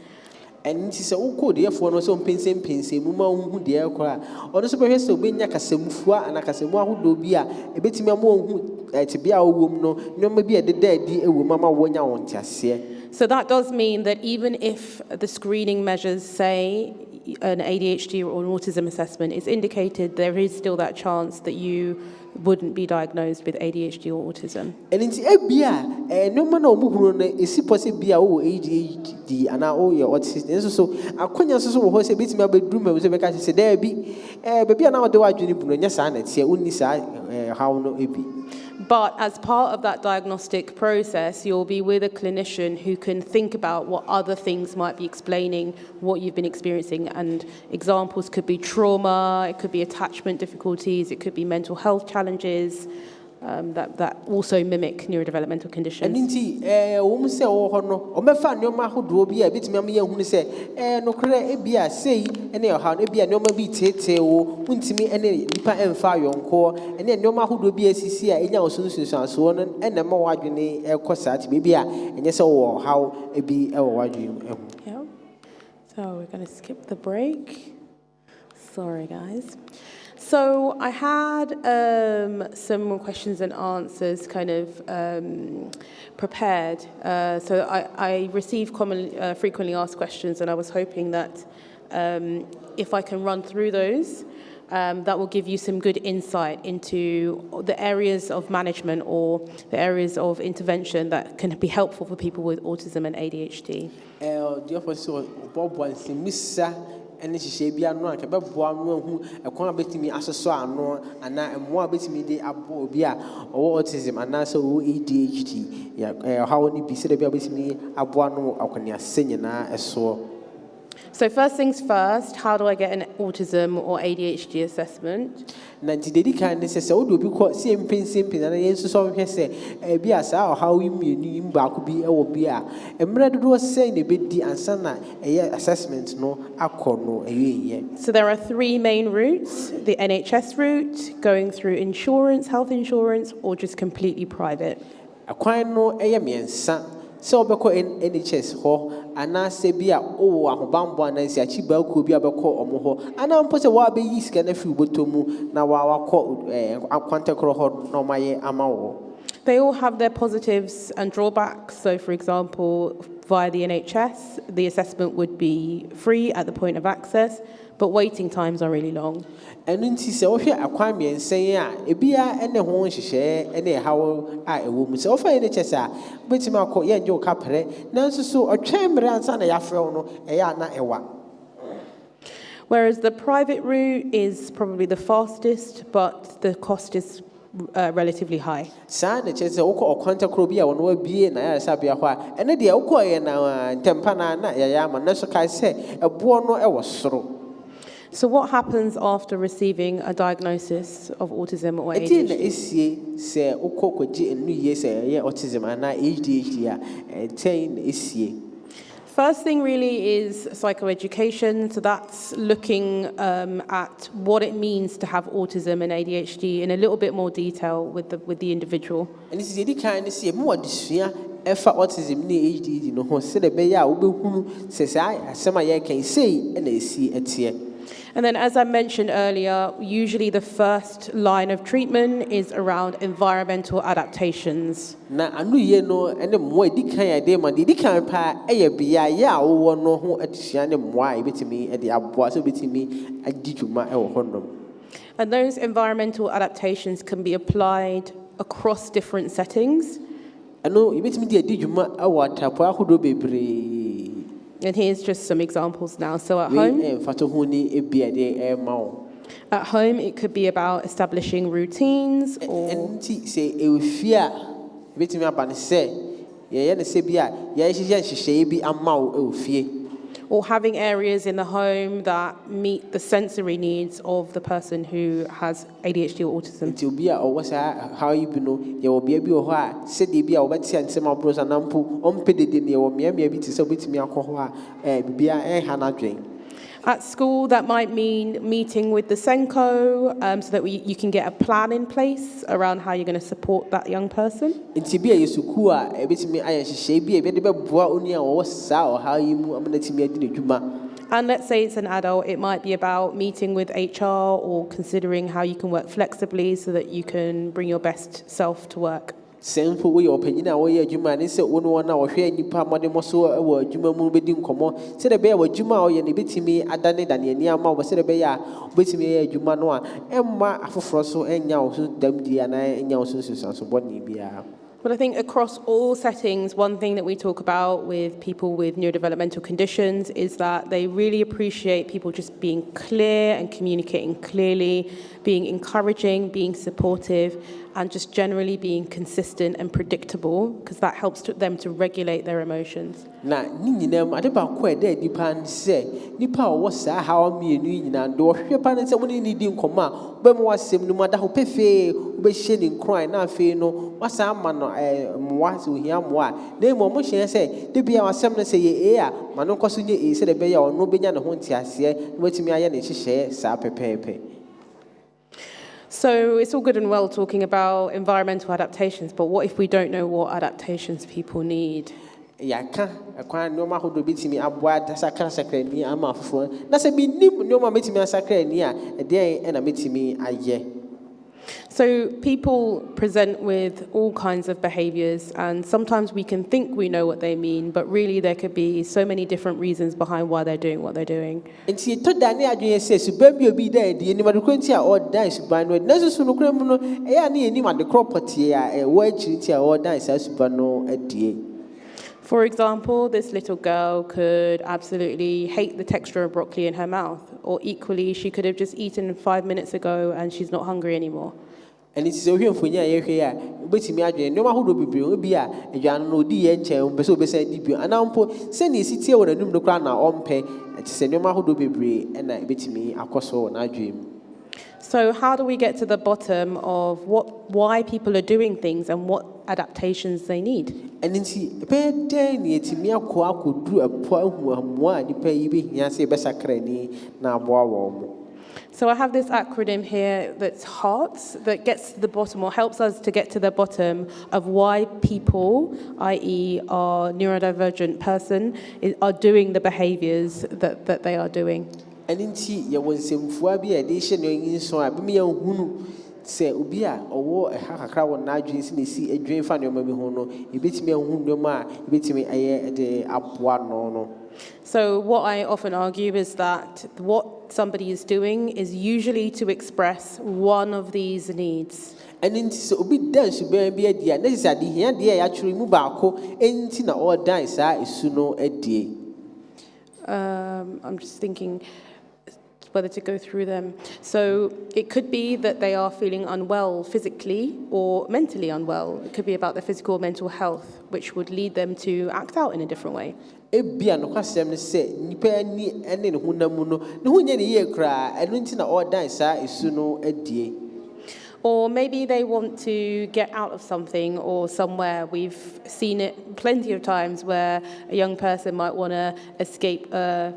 And nti sɛ wokɔ deɛfoɔ no sɛ ɔmpensen mu ma wohu deɛ ɛkɔ a ɔno nso bɛhwɛ sɛ wobɛnya kasamufua anaa kasamu ahodoɔ bi a ɛbɛtumi ama ɔhu tebea a wɔwɔ mu no nneɔma bi a ɛdeda adi ɛwɔ mu ama wɔnya wɔn nteaseɛ. So that does mean that even if the screening measures say an ADHD or an autism assessment is indicated, there is still that chance that you wouldn't be diagnosed with ADHD or autism. And nti ebia no man ɔmo huru no esi pɔsɛ bia wo ADHD ana o yɛ autism nso so akonya nso so wɔ hɔ sɛ betimi abɛduru ma sɛ bɛka sɛ da bi baabi ana ɔde wadwene bu no nya saa na tie wonni saa how no ebi. But as part of that diagnostic process, you'll be with a clinician who can think about what other things might be explaining what you've been experiencing. And examples could be trauma, it could be attachment difficulties, it could be mental health challenges that also mimic neurodevelopmental conditions. And nti wɔn sɛ wɔ hɔ no ɔmɛfa nneɛma ahodoɔ bi a betimi ama yɛn hunu sɛ nokorɛ ebia sei ɛne ɔha no ebia nneɛma bi tetee wo ntimi ɛne nipa ɛmfa ayɔnkoɔ ɛne nneɛma ahodoɔ bi asisi a ɛnya ɔsunsunsansoɔ no ɛna ma wadwene ɛkɔ saa te baabi a ɛnyɛ sɛ wɔ ɔhaw ebi ɛwɔ wadwene ɛho. Yeah. So we're going to skip the break. Sorry, guys. So I had some questions and answers kind of prepared. So I receive frequently asked questions, and I was hoping that if I can run through those, that will give you some good insight into the areas of management or the areas of intervention that can be helpful for people with autism and ADHD. And she should be a no, about one who a corner between me as a son, and now more between me the abobia or autism, and now so ADHD. Yeah, how would it be said about me? Abuano, or can you sing as so? So first things first, how do I get an autism or ADHD assessment? Nanti dedi kan say so do be called same and I so say be as how we mean back be a emre do say ne be di ansana assessment no akọ no. So there are three main routes: the NHS route, going through insurance, health insurance, or just completely private. Akwan no miensa. So beko NHS ho ana se bia o ahobambo anansi achiba ko bia beko omo ho ana mpo se wa be yiska na fi botomu na wa ko akwantekro ho no maye ama wo. They all have their positives and drawbacks. So for example, via the NHS, the assessment would be free at the point of access, but waiting times are really long. And nti se wo hwe akwan miensen a ebia ene ho nhyehyɛ ene hawo a ewo mu se wo fa NHS a betima akọ ye nje o kapre nanso so otwemre ansa na yafrɛ wo no eya na ewa. Whereas the private route is probably the fastest, but the cost is relatively high. Sa na chese wo kwantakro bia wo no abie na ya sa bia ho a ene de wo ye na ntempa na ya ma na so kai se ebo no ewo soro. So what happens after receiving a diagnosis of autism or ADHD? First thing really is psychoeducation. So that's looking at what it means to have autism and ADHD in a little bit more detail with the individual. And this is the kind of autism ni ADHD no ho se de be ya obehunu se sai asema ye kan sei na esi etie. And then, as I mentioned earlier, usually the first line of treatment is around environmental adaptations. Na anu ye no ene mo edi kan ya de ma di kan pa eye bia ya wo no ho adisua ne mo a ebetimi e de aboa so betimi agidwuma e wo honom. And those environmental adaptations can be applied across different settings. Ano ebetimi de agidwuma e wo atapo ahodo bebre. And here's just some examples now. So at home, it could be about establishing routines or having areas in the home that meet the sensory needs of the person who has ADHD or autism. At school, that might mean meeting with the Senko so that you can get a plan in place around how you're going to support that young person. And let's say it's an adult, it might be about meeting with HR or considering how you can work flexibly so that you can bring your best self to work. Simple way opinion away a human is one or share nipa modemoso or juma moon bedding common. Said a bear with Juma or any bit me at Danny than near ma was said a bear with me a Jumanoa and ma afro and yaw so them the and I and yaw so bonny be. But I think across all settings, one thing that we talk about with people with neurodevelopmental conditions is that they really appreciate people just being clear and communicating clearly, being encouraging, being supportive, and just generally being consistent and predictable, because that helps them to regulate their emotions. Na nininem adeba ko e dey nipa say nipa wo sa how me enu nyina do hwe pa ne se woni ni di nkoma be mo wasem no mada ho pefe be hye ni nkran na afi no wasa ama no mo wase ohia mo a na mo hye se de bia wasem no se ye a ma no koso nye e se de be ya ono benya ne ho ntiase no watimi aye ne hyehye sa pepepe. So it's all good and well talking about environmental adaptations, but what if we don't know what adaptations people need? Yaka, a quan no matter who beats me, a boy, that's a cassacre near a mouth for. That's a bit no more meeting me a sacre near a day and a meeting me a year. So people present with all kinds of behaviors, and sometimes we can think we know what they mean, but really there could be so many different reasons behind why they're doing what they're doing. And see, to Daniel says, Baby will be there, the animal quintia or dice by no necessary criminal, any of the property, a word or dice as no a day. For example, this little girl could absolutely hate the texture of broccoli in her mouth, or equally, she could have just eaten 5 minutes ago and she's not hungry anymore. And it's so here for ya, but me again, no matter who will be a young no DN, but so beside debut, and now send his city or a new crown on pay, and say no matter who will be, and I bet me a coso and I dream. So how do we get to the bottom of why people are doing things and what adaptations they need? And then see, pay day to me a quack could do a poor one, you pay you say best a cranny now warm. So I have this acronym here that's HEARTS, that gets to the bottom or helps us to get to the bottom of why people, i.e. our neurodivergent person, are doing the behaviors that they are doing. And in tea, you was some for be addition in so I be me who say Ubia or a crowd on Nigerians in the sea a dream fan your mammy hono, you beat me a wound your ma, you beat me a day up one no. So what I often argue is that what somebody is doing is usually to express one of these needs. And in so be dance to be a dear, necessarily here, dear, actually move back, anything or dance is sooner a day. I'm just thinking whether to go through them. So it could be that they are feeling unwell physically or mentally unwell. It could be about their physical or mental health, which would lead them to act out in a different way. Ebia no kwasem say nipa ni ene ne honamu no ne honya ne ye kra eno nti na ordan sa esu no adie. Or maybe they want to get out of something or somewhere. We've seen it plenty of times where a young person might want to escape a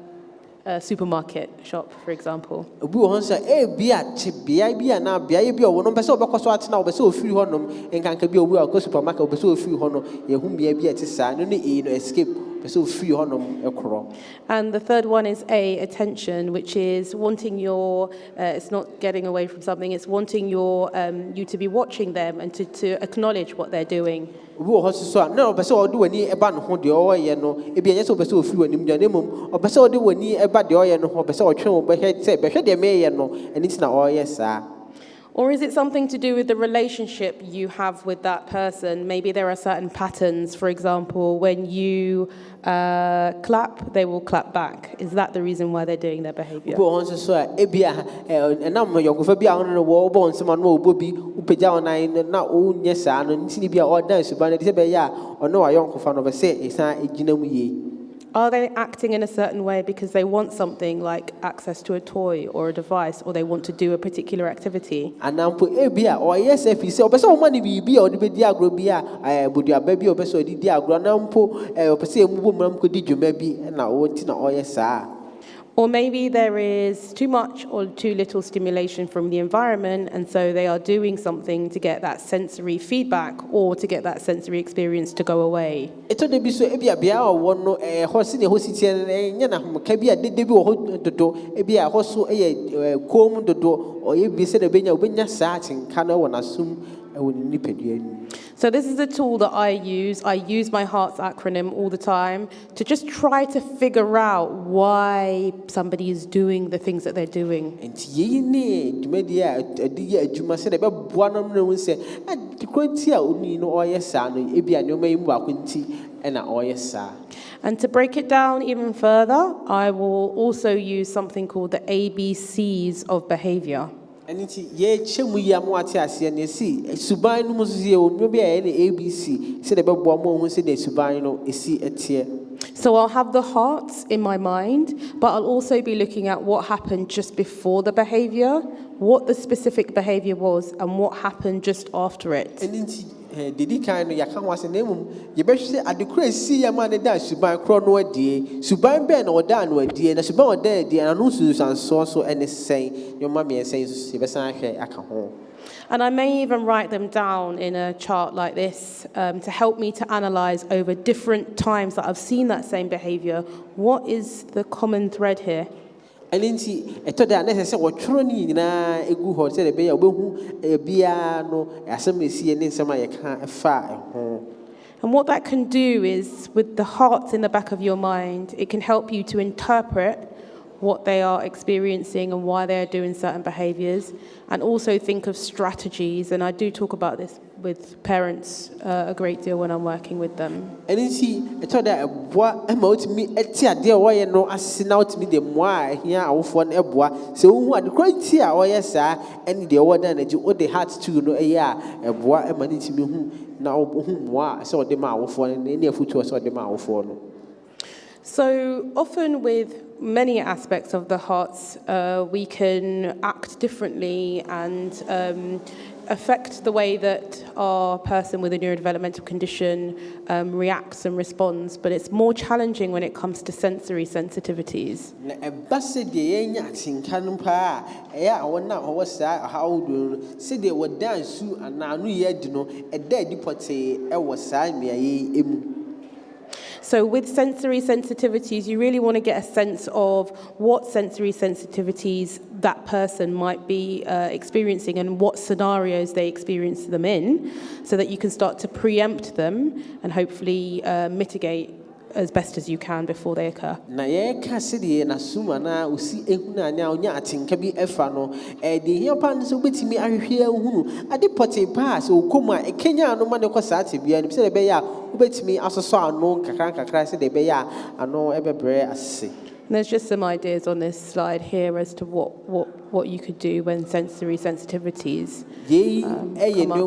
supermarket shop, for example. Obi wo honsa bia che bia na bia ye bia wo no pese obekoso atena obese ofiri honom enkanka bia obi akọ supermarket obese ofiri hono ye hu bia ti sa no ne no escape. And the third one is attention, which is wanting your, it's not getting away from something, it's wanting your you to be watching them and to acknowledge what they're doing. No, but so do any about who the oil, no, if you just obey few and minimum, or so do any about the oil, no, but so true, but head say, but they may know, and it's not all yes, sir. Or is it something to do with the relationship you have with that person? Maybe there are certain patterns. For example, when you clap, they will clap back. Is that the reason why they're doing their behavior? Are they acting in a certain way because they want something like access to a toy or a device, or they want to do a particular activity? And now, or yes, if you say, "Oh, money be or the diagro be a baby or beso di diagro now, or per se, woman could do maybe, and now what in or yes, sir." Or maybe there is too much or too little stimulation from the environment, and so they are doing something to get that sensory feedback or to get that sensory experience to go away. So this is a tool that I use. I use my HEARTS acronym all the time to just try to figure out why somebody is doing the things that they're doing. And to break it down even further, I will also use something called the ABCs of behavior. And it's so I'll have the hearts in my mind, but I'll also be looking at what happened just before the behavior, what the specific behavior was, and what happened just after it. Didi kind of yakan was a name. You better say at the crazy man that Suban Chrono day, Suban Ben or Dan or dear, and Suban or dead, and I know Susan so and say your mammy and says, I can home. And I may even write them down in a chart like this to help me to analyze over different times that I've seen that same behavior. What is the common thread here? And then necessary what training na egu hɔ sɛ be obehu bia no asɛm esi ne nsɛm a yɛka fa ho. And what that can do is, with the hearts in the back of your mind, it can help you to interpret what they are experiencing and why they are doing certain behaviors, and also think of strategies. And I do talk about this with parents a great deal when I'm working with them. And then see, what about me? Dear, why no assin out me the moi here, our phone a bois. So, what the criteria, or yes, sir, and the order that you owe the heart to know a year, a bois, a money to me whom now whom moi saw the mouth for and any foot was the mouth for. So often with many aspects of the hearts, we can act differently and affect the way that our person with a neurodevelopmental condition reacts and responds, but it's more challenging when it comes to sensory sensitivities. So with sensory sensitivities, you really want to get a sense of what sensory sensitivities that person might be experiencing and what scenarios they experience them in, so that you can start to preempt them and hopefully mitigate as best as you can before they occur. Na ye kasidi na suma na usi ehuna nya onya atinka bi efa no de here pan so betimi ahwehwe ehunu ade pote pass okoma ekenya no ma ne kosa ate bia ni se de be ya ubetimi asoso ano kakra se de be ya ano ebebre ase. There's just some ideas on this slide here as to what you could do when sensory sensitivities come up.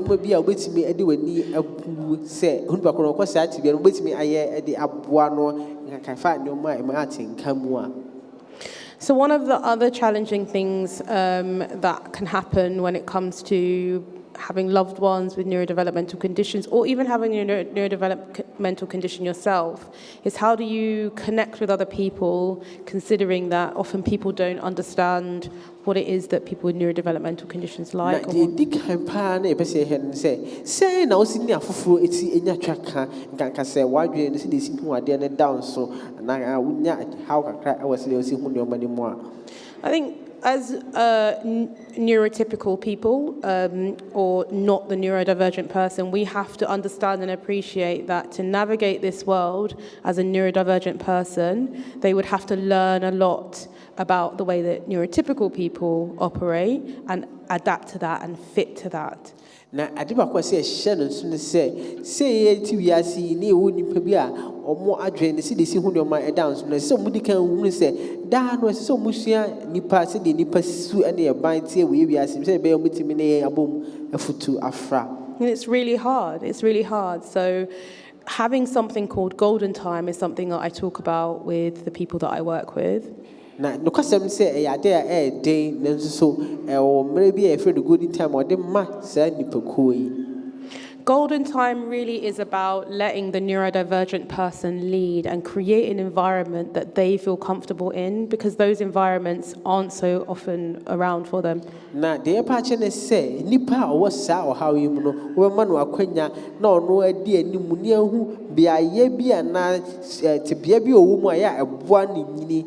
So one of the other challenging things that can happen when it comes to having loved ones with neurodevelopmental conditions, or even having a neurodevelopmental condition yourself, is how do you connect with other people, considering that often people don't understand what it is that people with neurodevelopmental conditions like. I think as neurotypical people, or not the neurodivergent person, we have to understand and appreciate that to navigate this world as a neurodivergent person, they would have to learn a lot about the way that neurotypical people operate and adapt to that and fit to that. Na adiba kwa se shano so ne se ti wiase ni ewo nipa bi a omo adwen ne se de si hu ne ma down so ne se mu di kan hu se da no se mu sua nipa se de nipa su ene ye ban tie we wiase se be mu timi ne abom afutu afra. And it's really hard. It's really hard. So having something called golden time is something that I talk about with the people that I work with. Na no kwasem say e ade a dey na so o mere bi e free the golden time o de ma sa nipakuo yi. Golden time really is about letting the neurodivergent person lead and create an environment that they feel comfortable in, because those environments aren't so often around for them. Na de pa che ne say nipa o wasa o how you no we ma no akwanya na ono adi animu ni ahu bia ye bia na te bia bi owo mu aya eboa ni nyini.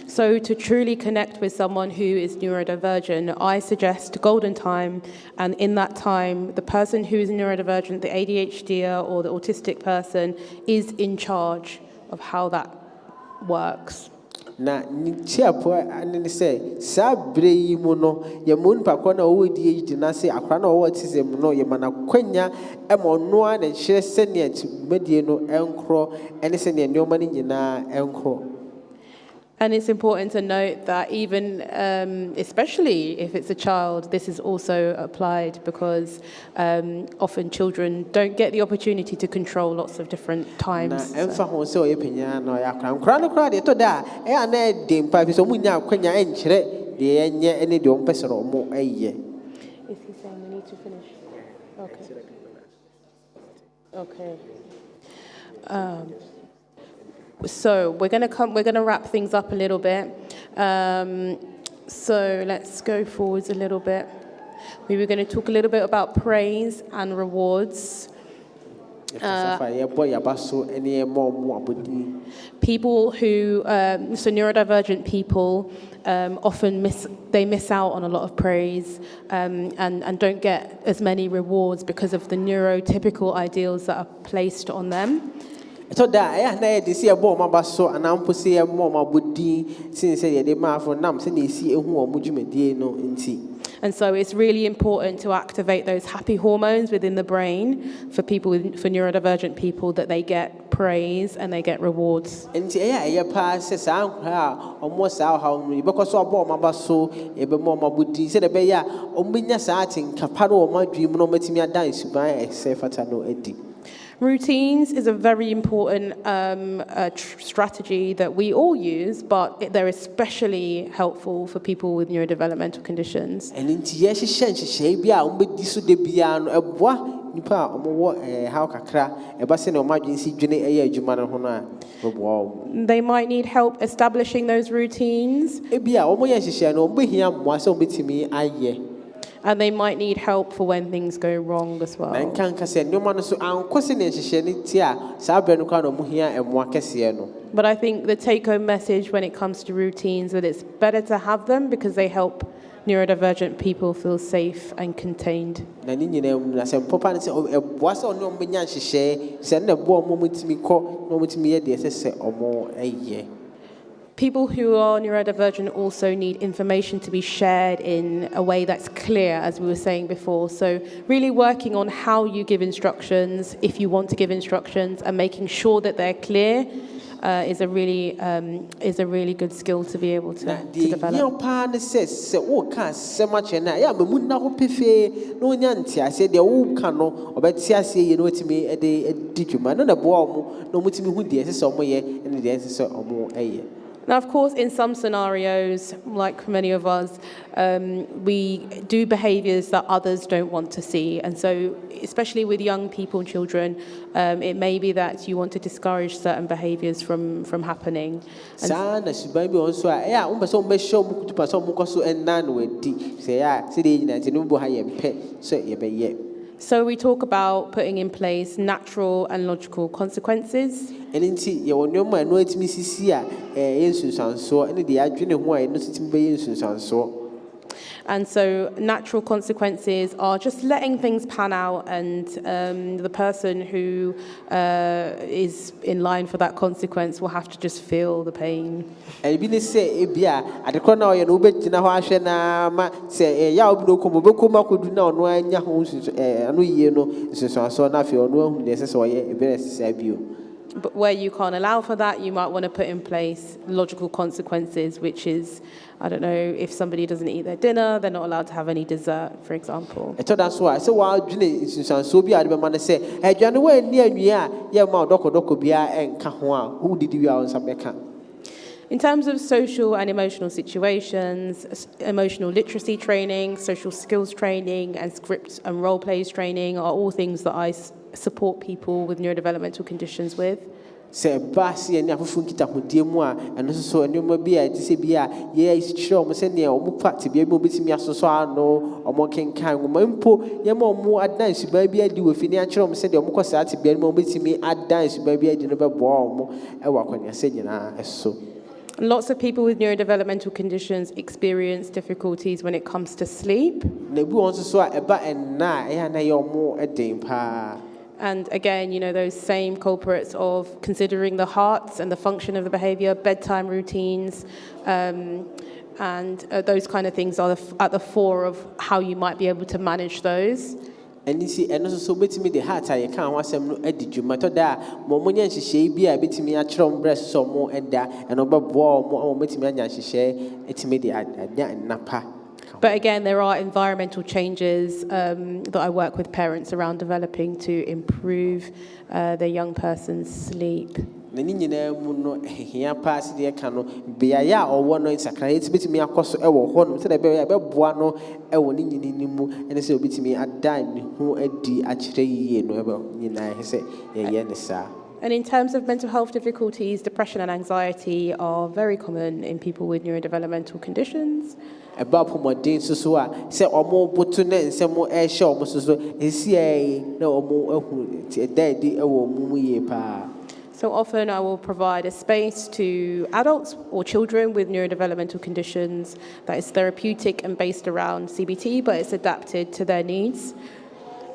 So to truly connect with someone who is neurodivergent, I suggest golden time, and in that time, the person who is neurodivergent, the ADHD or the autistic person, is in charge of how that works. Na ni chiapo ani say sabre yi mu no ye mun pa ko na wo di ADHD na say akra na wo autism no ye mana kwanya e mo no a na hire sene medie no enkro ene sene nyoma ni nyina enkro. And it's important to note that even, especially if it's a child, this is also applied, because often children don't get the opportunity to control lots of different times. So. Is he saying we need to finish? Okay. So we're going to wrap things up a little bit. So let's go forwards a little bit. We were going to talk a little bit about praise and rewards. People who, so neurodivergent people, often miss out on a lot of praise and don't get as many rewards because of the neurotypical ideals that are placed on them. So that I see a bomb about so and I'm pussy a mom would since they mark for nam send see a home no in tea. And so it's really important to activate those happy hormones within the brain for people for neurodivergent people, that they get praise and they get rewards. And yeah, pass almost how many because I bought my basso, a mama would said a bear, Ominia Satin, Caparo, my dream, no metimia dance by a safe at no eddy. Routines is a very important strategy that we all use, but they're especially helpful for people with neurodevelopmental conditions. And in yes, she be out, but this would be a bois, Nipa, how cacra, a bassin of emergency journey a year, Jumana Hona. They might need help establishing those routines. Ebia, almost she no be here, was so bit me, And they might need help for when things go wrong as well. But I think the take-home message when it comes to routines that it's better to have them because they help neurodivergent people feel safe and contained. People who are neurodivergent also need information to be shared in a way that's clear, as we were saying before. So really working on how you give instructions, if you want to give instructions, and making sure that they're clear is a really good skill to be able to develop. Now, of course, in some scenarios, like many of us, we do behaviours that others don't want to see. And so, especially with young people and children, it may be that you want to discourage certain behaviours from happening. So we talk about putting in place natural and logical consequences. And so natural consequences are just letting things pan out, and the person who is in line for that consequence will have to just feel the pain. But where you can't allow for that, you might want to put in place logical consequences, which is, I don't know, if somebody doesn't eat their dinner, they're not allowed to have any dessert, for example. That's why. So while so be man say, "Hey, January near who did you on In terms of social and emotional situations, emotional literacy training, social skills training, and script and role plays training are all things that I support people with neurodevelopmental conditions with. Say Basi and Yafunkita Hudiemwa, and also a new mobile, Tibia, yes, sure, sending a party be able to me so no, or more can Mumpo, Yamo more advance, baby, I do with financial, send your Mokosati, be able to me advance, baby, I didn't bomb, I walk on your saying, so. Lots of people with neurodevelopmental conditions experience difficulties when it comes to sleep. And again, you know, those same culprits of considering the hearts and the function of the behavior, bedtime routines, and those kind of things are at the fore of how you might be able to manage those. And you see, and also so betting me the heart, I can't want some edit you matter that Momonian she be a bit me a chum breast some more and that, and over war more betting me and she share it's made the napa. But again, there are environmental changes that I work with parents around developing to improve their young person's sleep. Here pass the canoe, be a ya or one in Sacramento, bit me across a horn, said I be a buano, a one in and it's a bit me a dime who a d actually, no, I say, yes, sir. And in terms of mental health difficulties, depression and anxiety are very common in people with neurodevelopmental conditions. About Pomodin Susua, say Omo Botune and some more air show, Mrs. Is no more daddy or mummy pa. So often I will provide a space to adults or children with neurodevelopmental conditions that is therapeutic and based around CBT, but it's adapted to their needs.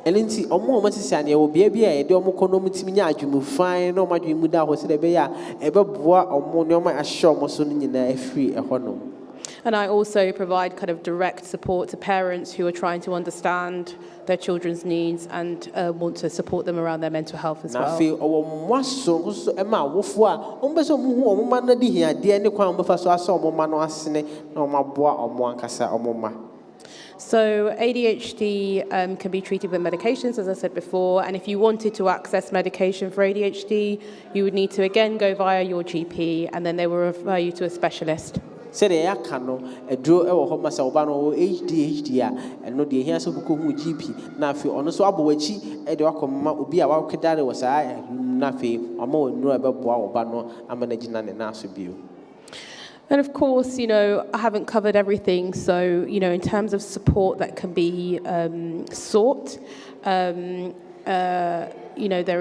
And in see, Omo Matisania will be a beer, the Omoconomitinia, you move fine, no matter you muda was the bear, ever bois or monoma a show, Mosun in a free a honor. And I also provide kind of direct support to parents who are trying to understand their children's needs and want to support them around their mental health as well. I feel so Emma Wofua, Umbeso Mu, Mana di here, dear Niquam Buffalo, I saw Momano Asine, no my bois or Moancasa or Moma. So ADHD can be treated with medications, as I said before, and if you wanted to access medication for ADHD, you would need to again go via your GP, and then they will refer you to a specialist. Said a cano, a draw or homas albano ADHD, and no dear here so who GP. Now, if you honest Abuchi, Edwacom would be about Kedada was I, nothing, or more no about Boabano, I'm managing an answer. And of course, I haven't covered everything. So, in terms of support that can be sought, there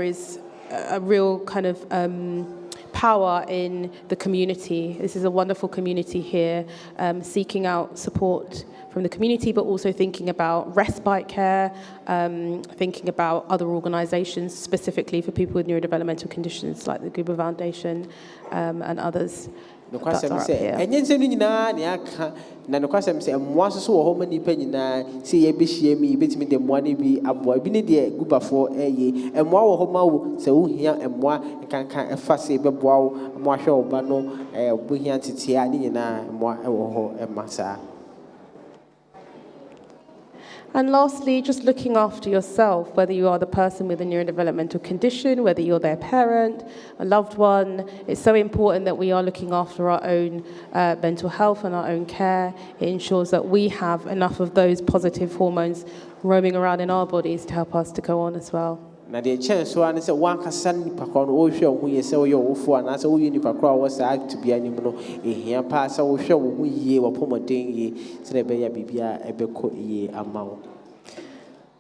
is a real kind of power in the community. This is a wonderful community here, seeking out support from the community, but also thinking about respite care, thinking about other organisations specifically for people with neurodevelopmental conditions like the Guba Foundation and others. No question, say, and yet, no question, say, and once so many penny now, see a bishie me, bit me the money be a boy, be near Guba for a ye, and more homo, so here and more, can a fussy bebow, more show, but no, we here to Tiani and more a massa. And lastly, just looking after yourself, whether you are the person with a neurodevelopmental condition, whether you're their parent, a loved one. It's so important that we are looking after our own mental health and our own care. It ensures that we have enough of those positive hormones roaming around in our bodies to help us to go on as well. Now the chance one is a one can pakon ocean who is so your for and as a win if a crowd was to be animal a here pass our show we ye or pomoding ye so the bear bibia a beco ye amount.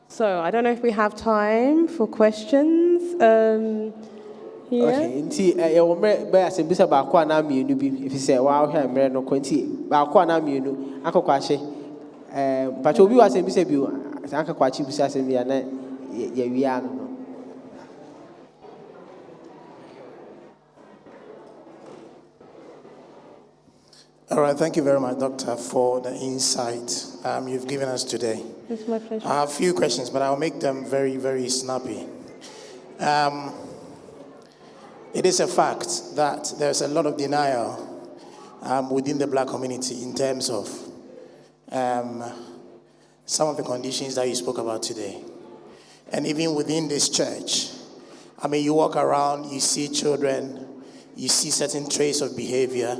So I don't know if we have time for questions. Okay, indeed, I will bear some bits about Quanam, you if you say, wow, I'm no quantity, about Quanam, you know, Uncle Quashi. But you was a misabu, as Uncle Quachi was asking me, and we are. All right, thank you very much, Doctor, for the insight you've given us today. It's my pleasure. I have a few questions, but I'll make them very, very snappy. It is a fact that there's a lot of denial within the black community in terms of some of the conditions that you spoke about today. And even within this church, I mean, you walk around, you see children, you see certain traits of behavior,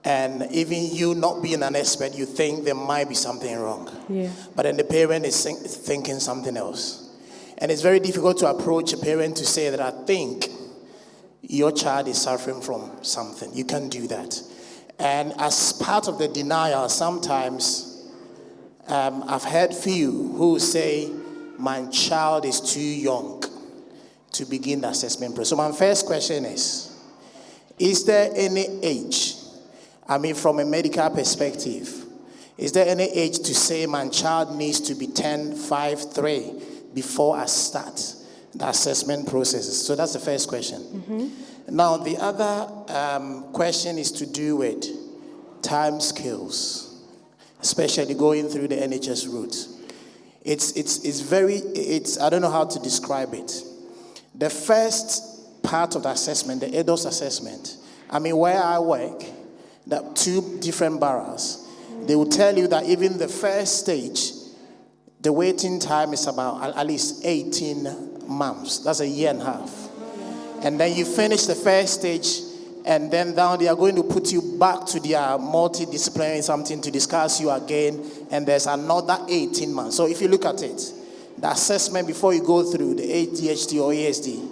and even you not being an expert, you think there might be something wrong. Yeah. But then the parent is thinking something else. And it's very difficult to approach a parent to say that I think your child is suffering from something. You can't do that. And as part of the denial, sometimes I've heard few who say, my child is too young to begin the assessment process. So my first question is there any age, I mean from a medical perspective, is there any age to say my child needs to be 10, 5, 3 before I start the assessment processes? So that's the first question. Mm-hmm. Now the other question is to do with time scales, especially going through the NHS route. It's I don't know how to describe it. The first part of the assessment, the adult assessment, I mean, where I work, the 2 different boroughs, they will tell you that even the first stage, the waiting time is about at least 18 months. That's a year and a half. And then you finish the first stage, and then down they are going to put you back to their multidisciplinary something to discuss you again, and there's another 18 months. So if you look at it, the assessment before you go through the ADHD or ASD,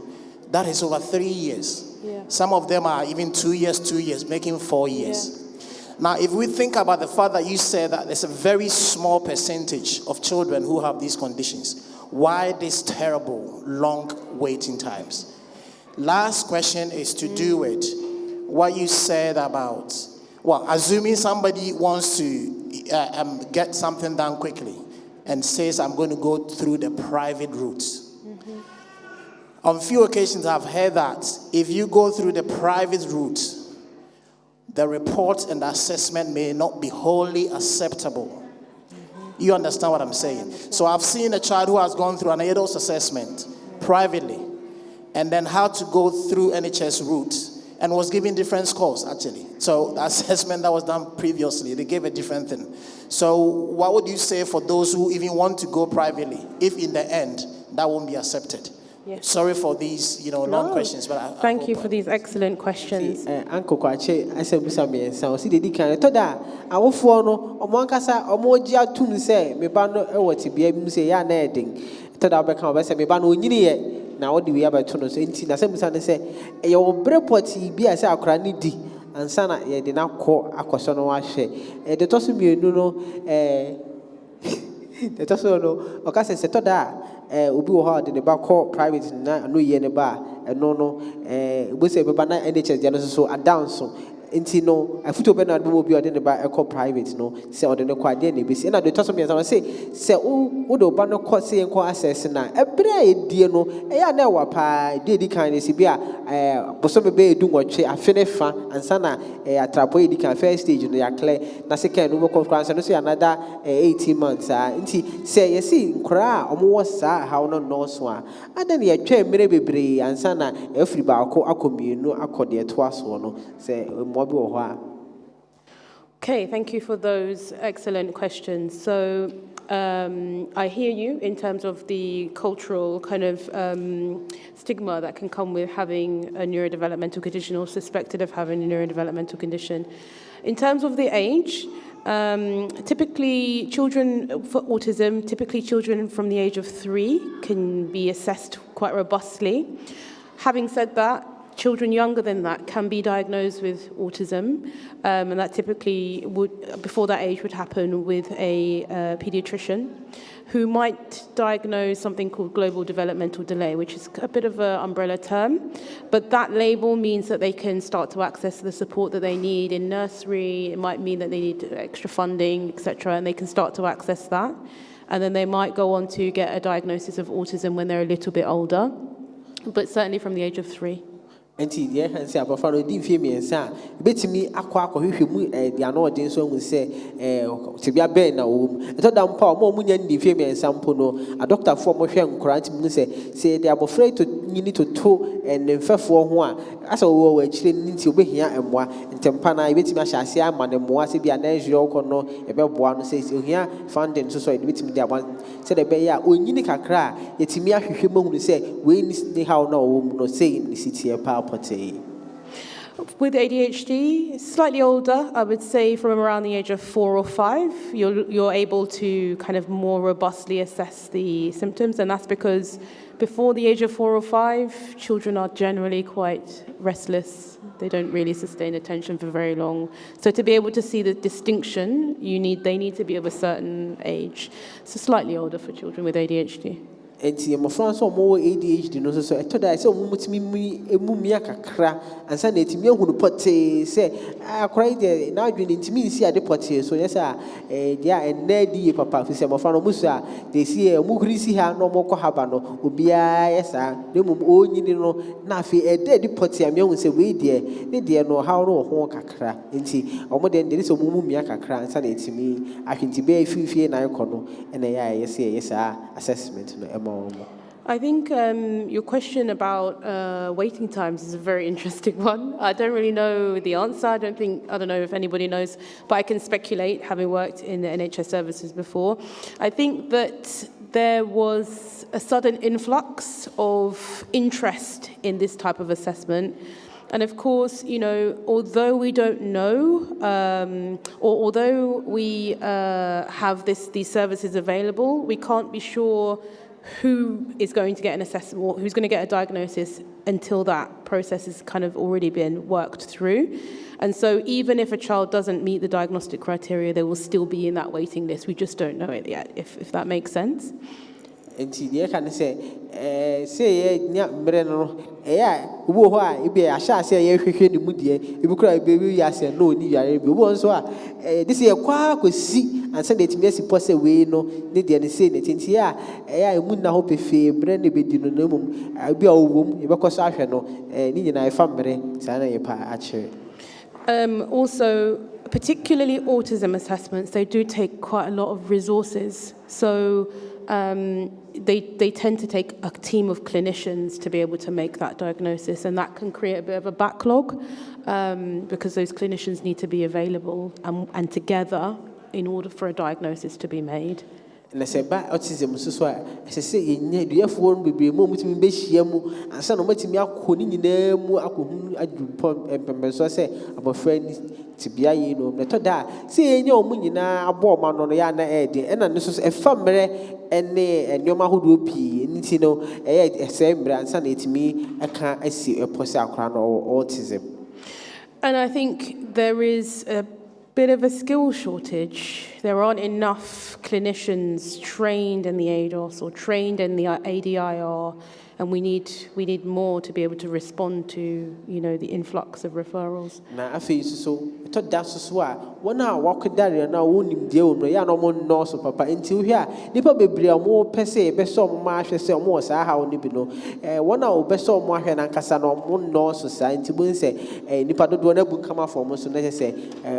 That is over 3 years. Yeah. Some of them are even 2 years, making 4 years. Now, if we think about the fact that you said that there's a very small percentage of children who have these conditions, why these terrible long waiting times? Last question is to do with what you said about, well, assuming somebody wants to get something done quickly and says, I'm going to go through the private route. On few occasions, I've heard that if you go through the private route, the report and the assessment may not be wholly acceptable. You understand what I'm saying? So I've seen a child who has gone through an ADOS assessment privately and then had to go through NHS route and was given different scores, actually. So the assessment that was done previously, they gave a different thing. So what would you say for those who even want to go privately, if in the end that won't be accepted? Yes. Sorry for these, long questions, but I Thank hope you for these excellent questions. Uncle Kwache, I said, Mr. Miensa, see the deacon. Toda, I will follow, or Moncasa, or Moja Tum say, me bando, what to be able to say, ya nedding. Toda Beckham, I said, me bando, now what do we have at Tunos? And I say, your brepoti be as our cranny D, and Sana, ye did not call Aquasono Washe. The Tossum, the Tosso, or Cassia said, Toda. Ubi hard in the back call private no year in the bar and no we say Babana NHS Genesis so a down so into no a foot open and will be in the bar a call private no say on the quite any base and the toss of me as I say would Obano court say and call assess now a brave dear no a never pie did kindness be a Bosobe Bay do what a finish fan and sana a trapoid can first stage in the clear Nasika no more cross and say another 18 months into say you see cry almost how no no swan and then you train maybe brave and sana every barco accommune no accord twice one say Okay, thank you for those excellent questions. So I hear you in terms of the cultural kind of stigma that can come with having a neurodevelopmental condition or suspected of having a neurodevelopmental condition. In terms of the age, typically children for autism, typically children from the age of 3 can be assessed quite robustly. Having said that, children younger than that can be diagnosed with autism, and that typically would, before that age, would happen with a pediatrician who might diagnose something called global developmental delay, which is a bit of an umbrella term, but that label means that they can start to access the support that they need in nursery. It might mean that they need extra funding, etc., and they can start to access that, and then they might go on to get a diagnosis of autism when they're a little bit older, but certainly from the age of 3. Enti the hand say abofra no di mfie miensa betimi akwa hwehwe mu de ano odin so hu se tibia ben na wo eto da mpa o mu nya ndi mfie miensa mpo no a doctor for mo hwe nkora ntimi mu se de abofra to nyini to ne mfefo ho a asa wo wa chire nti obehia emwa ntempa na betimi ahya ase ama ne moa se bia na ehwe okono ebeboa no se ohia funding so e betimi de aba se de be ya onyini kakra yetimi ahwehwe mo hu se we ni how na wo mu no se ni city pa. With ADHD, slightly older, I would say from around the age of 4 or 5, you're able to kind of more robustly assess the symptoms, and that's because before the age of 4 or 5, children are generally quite restless. They don't really sustain attention for very long. So to be able to see the distinction, they need to be of a certain age. So slightly older for children with ADHD. Enti mo France o mo ADHD no so etoda se o mo mutimi emumia kakra ansa na etimi ehunu pote se akora ide na adwene ntimi nsi ade pote so yesa dia enadi papa fi se mo fa no musu a de si mo hurisi ha no mo haba no obia yesa de mo onyini no na afi ede pote am ehun se we de ne de no ha no ho kakra enti o mo de se o mumia kakra ansa na etimi ahwenti be fifie na ikono ena ya yesa assessment no. I think your question about waiting times is a very interesting one. I don't really know the answer. I don't know if anybody knows, but I can speculate, having worked in the NHS services before. I think that there was a sudden influx of interest in this type of assessment. And of course, although we don't know, or although we have these services available, we can't be sure who is going to get an assessment or who's going to get a diagnosis until that process has kind of already been worked through. And so even if a child doesn't meet the diagnostic criteria, they will still be in that waiting list. We just don't know it yet, if that makes sense. Enti de ka ne say nya mbre no wo ho a ibe a sha say ye hwehwe ni mu de ibi kura be ya say no ni yare bi wo nso a this year kwa kwesi ansa de timi asi pose we no ne de ne say ne tinti a emu na ho pefe mbre ne be di no na mum abi a wowom ye be koso ahwe no ni nyina e fa mbre sa na ye pa a chere. Also, particularly autism assessments, they do take quite a lot of resources. So they tend to take a team of clinicians to be able to make that diagnosis, and that can create a bit of a backlog because those clinicians need to be available and together in order for a diagnosis to be made. Na se ba autism so a se yenye duafo no bebre mo mutimi be hia mu ansa no matimi akoni nyina mu akohu adupom empembeso se abofra ni tibia yi no meto da se yenye omu nyina abo ma no ya na ede ena ne so e famre ene enoma hodo pi nti no se mbre ansa na etimi aka asi epose akora no autism. And I think there is a bit of a skill shortage. There aren't enough clinicians trained in the ADOS or trained in the ADIR, and we need more to be able to respond to, the influx of referrals. Na afi so to da so a wona wakodare na wonim die wo ya no mo no so papa enti wo hia nipa bebre mo pese be so mo ma hwe se mo sa ha woni bi no wona wo be so mo ahwe na nkasa no mo no so sa enti bo nse nipa dodo na bu kama fo mo so na se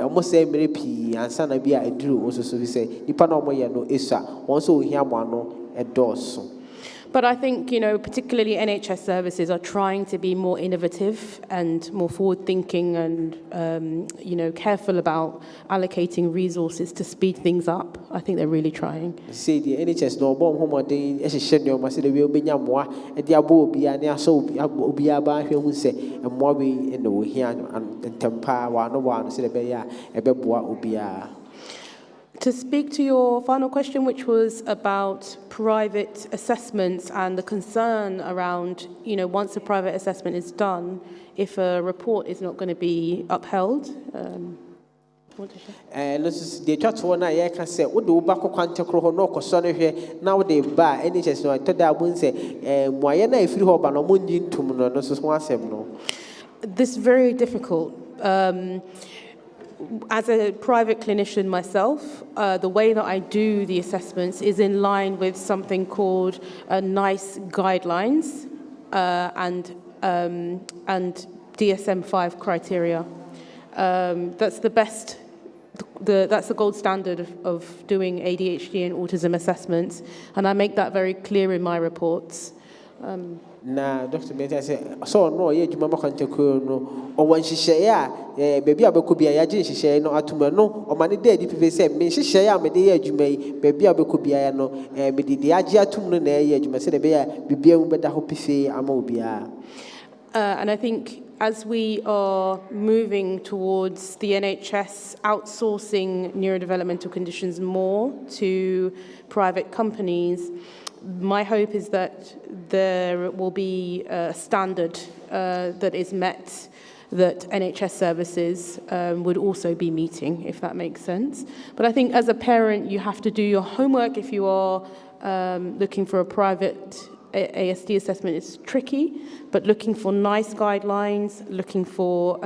mo se mere pi ansa na bi a eduru wo so bi se nipa na mo ye no esa won so wo hia mo ano edoso. But I think, particularly NHS services are trying to be more innovative and more forward-thinking and, careful about allocating resources to speed things up. I think they're really trying. Say the NHS no bomb home day as a senior must be more at the abo be an so be about who say and more be in the here and temper one say the bear a beboa ubia. To speak to your final question, which was about private assessments and the concern around, once a private assessment is done, if a report is not going to be upheld. Let's the chat one I can say, what do back quantico no cosone here now they buy any chest no I told that won't say, Moyana if you hope and Mundin to no. This is very difficult. As a private clinician myself, the way that I do the assessments is in line with something called NICE guidelines and DSM-5 criteria. That's the best. That's the gold standard of doing ADHD and autism assessments, and I make that very clear in my reports. Na Dr. Benta say so no ye djuma makwanteko no o wan hihye ya bebi abeku bia ya gye hihye no atuma no o mane da di pepe say me hihye ya me de ye adwuma yi bebi abeku bia ya no me de agye atum no na ye adwuma se de be ya bibia mu beda ho pefe ama obia. And I think as we are moving towards the NHS outsourcing neurodevelopmental conditions more to private companies, my hope is that there will be a standard that is met that NHS services would also be meeting, if that makes sense. But I think as a parent, you have to do your homework. If you are looking for a private ASD assessment, it's tricky, but looking for NICE guidelines, looking for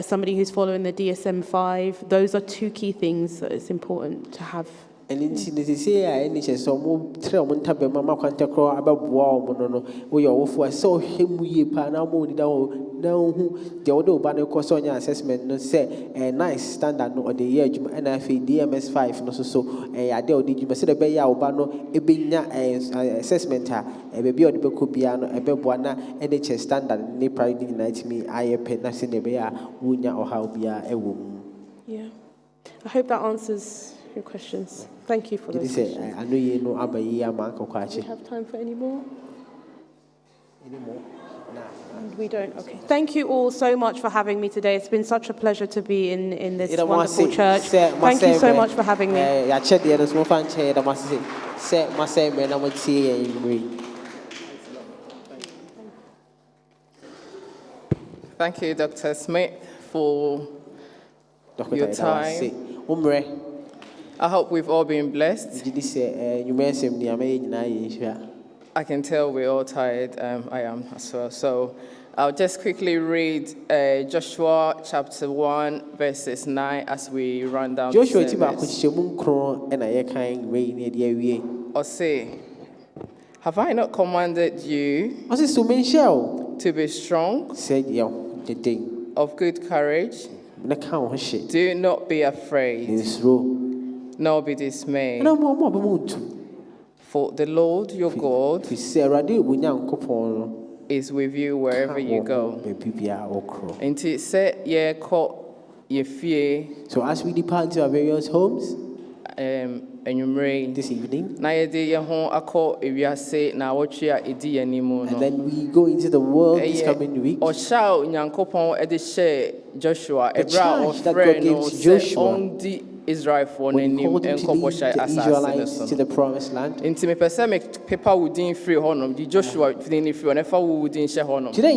somebody who's following the DSM-5, those are two key things that it's important to have. And in say any so mo tre mo ntabe mama kwantekro ababoa mo no wo yo wofo so hemu ye pa na mo ni da hu de wo do ba ne ko so nya assessment no say nice standard no de ye adwuma na afi DMS5 no so ade o de adwuma se de be ya wo ba no e be nya assessment ha e be o de be ko bia no e be boa na NHS standard ni pride ni na timi ayepe na se de be ya wo nya o ha bia e wo mu. Yeah, I hope that answers your questions. Thank you for those questions. I know you know about you. Do we have time for any more? Any more? We don't. Okay. Thank you all so much for having me today. It's been such a pleasure to be in this wonderful church. Thank you so much for having me. Thank you, Dr. Smith, for your time. I hope we've all been blessed. I can tell we're all tired. I am as well. So I'll just quickly read Joshua chapter 1, verses 9 as we run down the service. Or say, have I not commanded you to be strong, of good courage? Do not be afraid, nor be dismayed. For the Lord your God is with you wherever you go. So as we depart to our various homes this evening, and then we go into the world this coming week, the charge that God gave to Joshua when he called him to lead the Israelites to the promised land. Today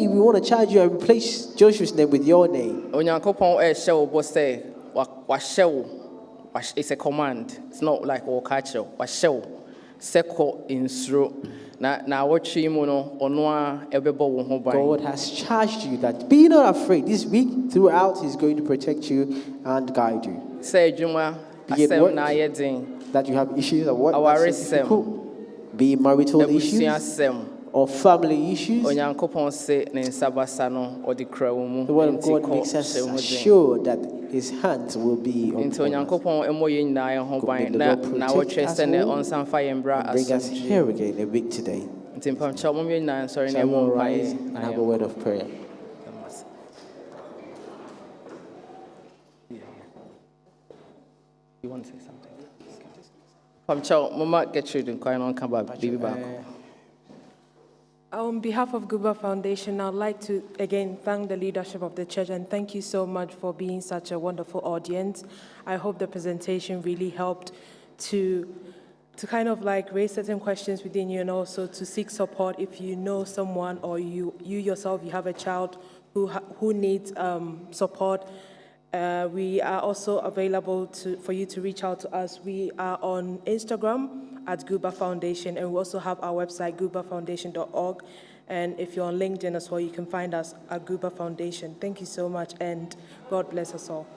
we want to charge you and replace Joshua's name with your name. It's a command. It's not like all culture. Seko insro. Na watching God has charged you that be not afraid. This week throughout, He's going to protect you and guide you. Say Juma, Be it work, that you have issues at work, that's difficult. Be it marital issues or family issues. The word of God makes us assured that His hands will be on us. May the Lord protect us all and bring us here again a week today. Shall we rise and have a word of prayer? You want to say something? Mama, get you to come back, baby back. On behalf of Guba Foundation, I'd like to again thank the leadership of the church and thank you so much for being such a wonderful audience. I hope the presentation really helped to kind of like raise certain questions within you and also to seek support if you know someone or you yourself, you have a child who needs support. We are also available for you to reach out to us. We are on Instagram at Guba Foundation, and we also have our website, gubafoundation.org. And if you're on LinkedIn as well, you can find us at Guba Foundation. Thank you so much, and God bless us all.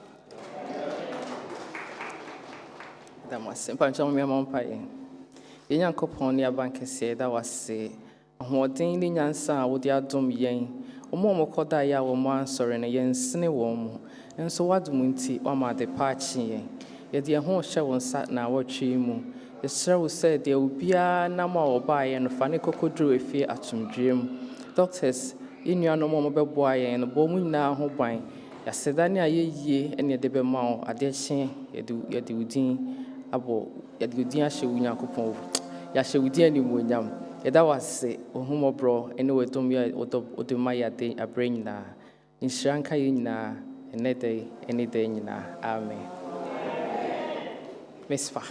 That was simple. Yankopon ya bank said that was say, Hoarding in Yansa would ya dum yen, or more koda ya or man sorry and a yen snee warm. And so what munti or my departure? Yet the whole show sat now watching mu. The sir said there will be a number or buy and funny cocoa drew a fear at some dream. Doctors, in your no more boy and a booming now who buying. Ya sedania ye and your debe mao, a dear shin, ye do abo yadgudia shewunya kupon ya shewudia ni munyam eda wase ohumo bro ene wedom ya odoma ya de abrain na inshranka yina enede nyina amen. Mesfa.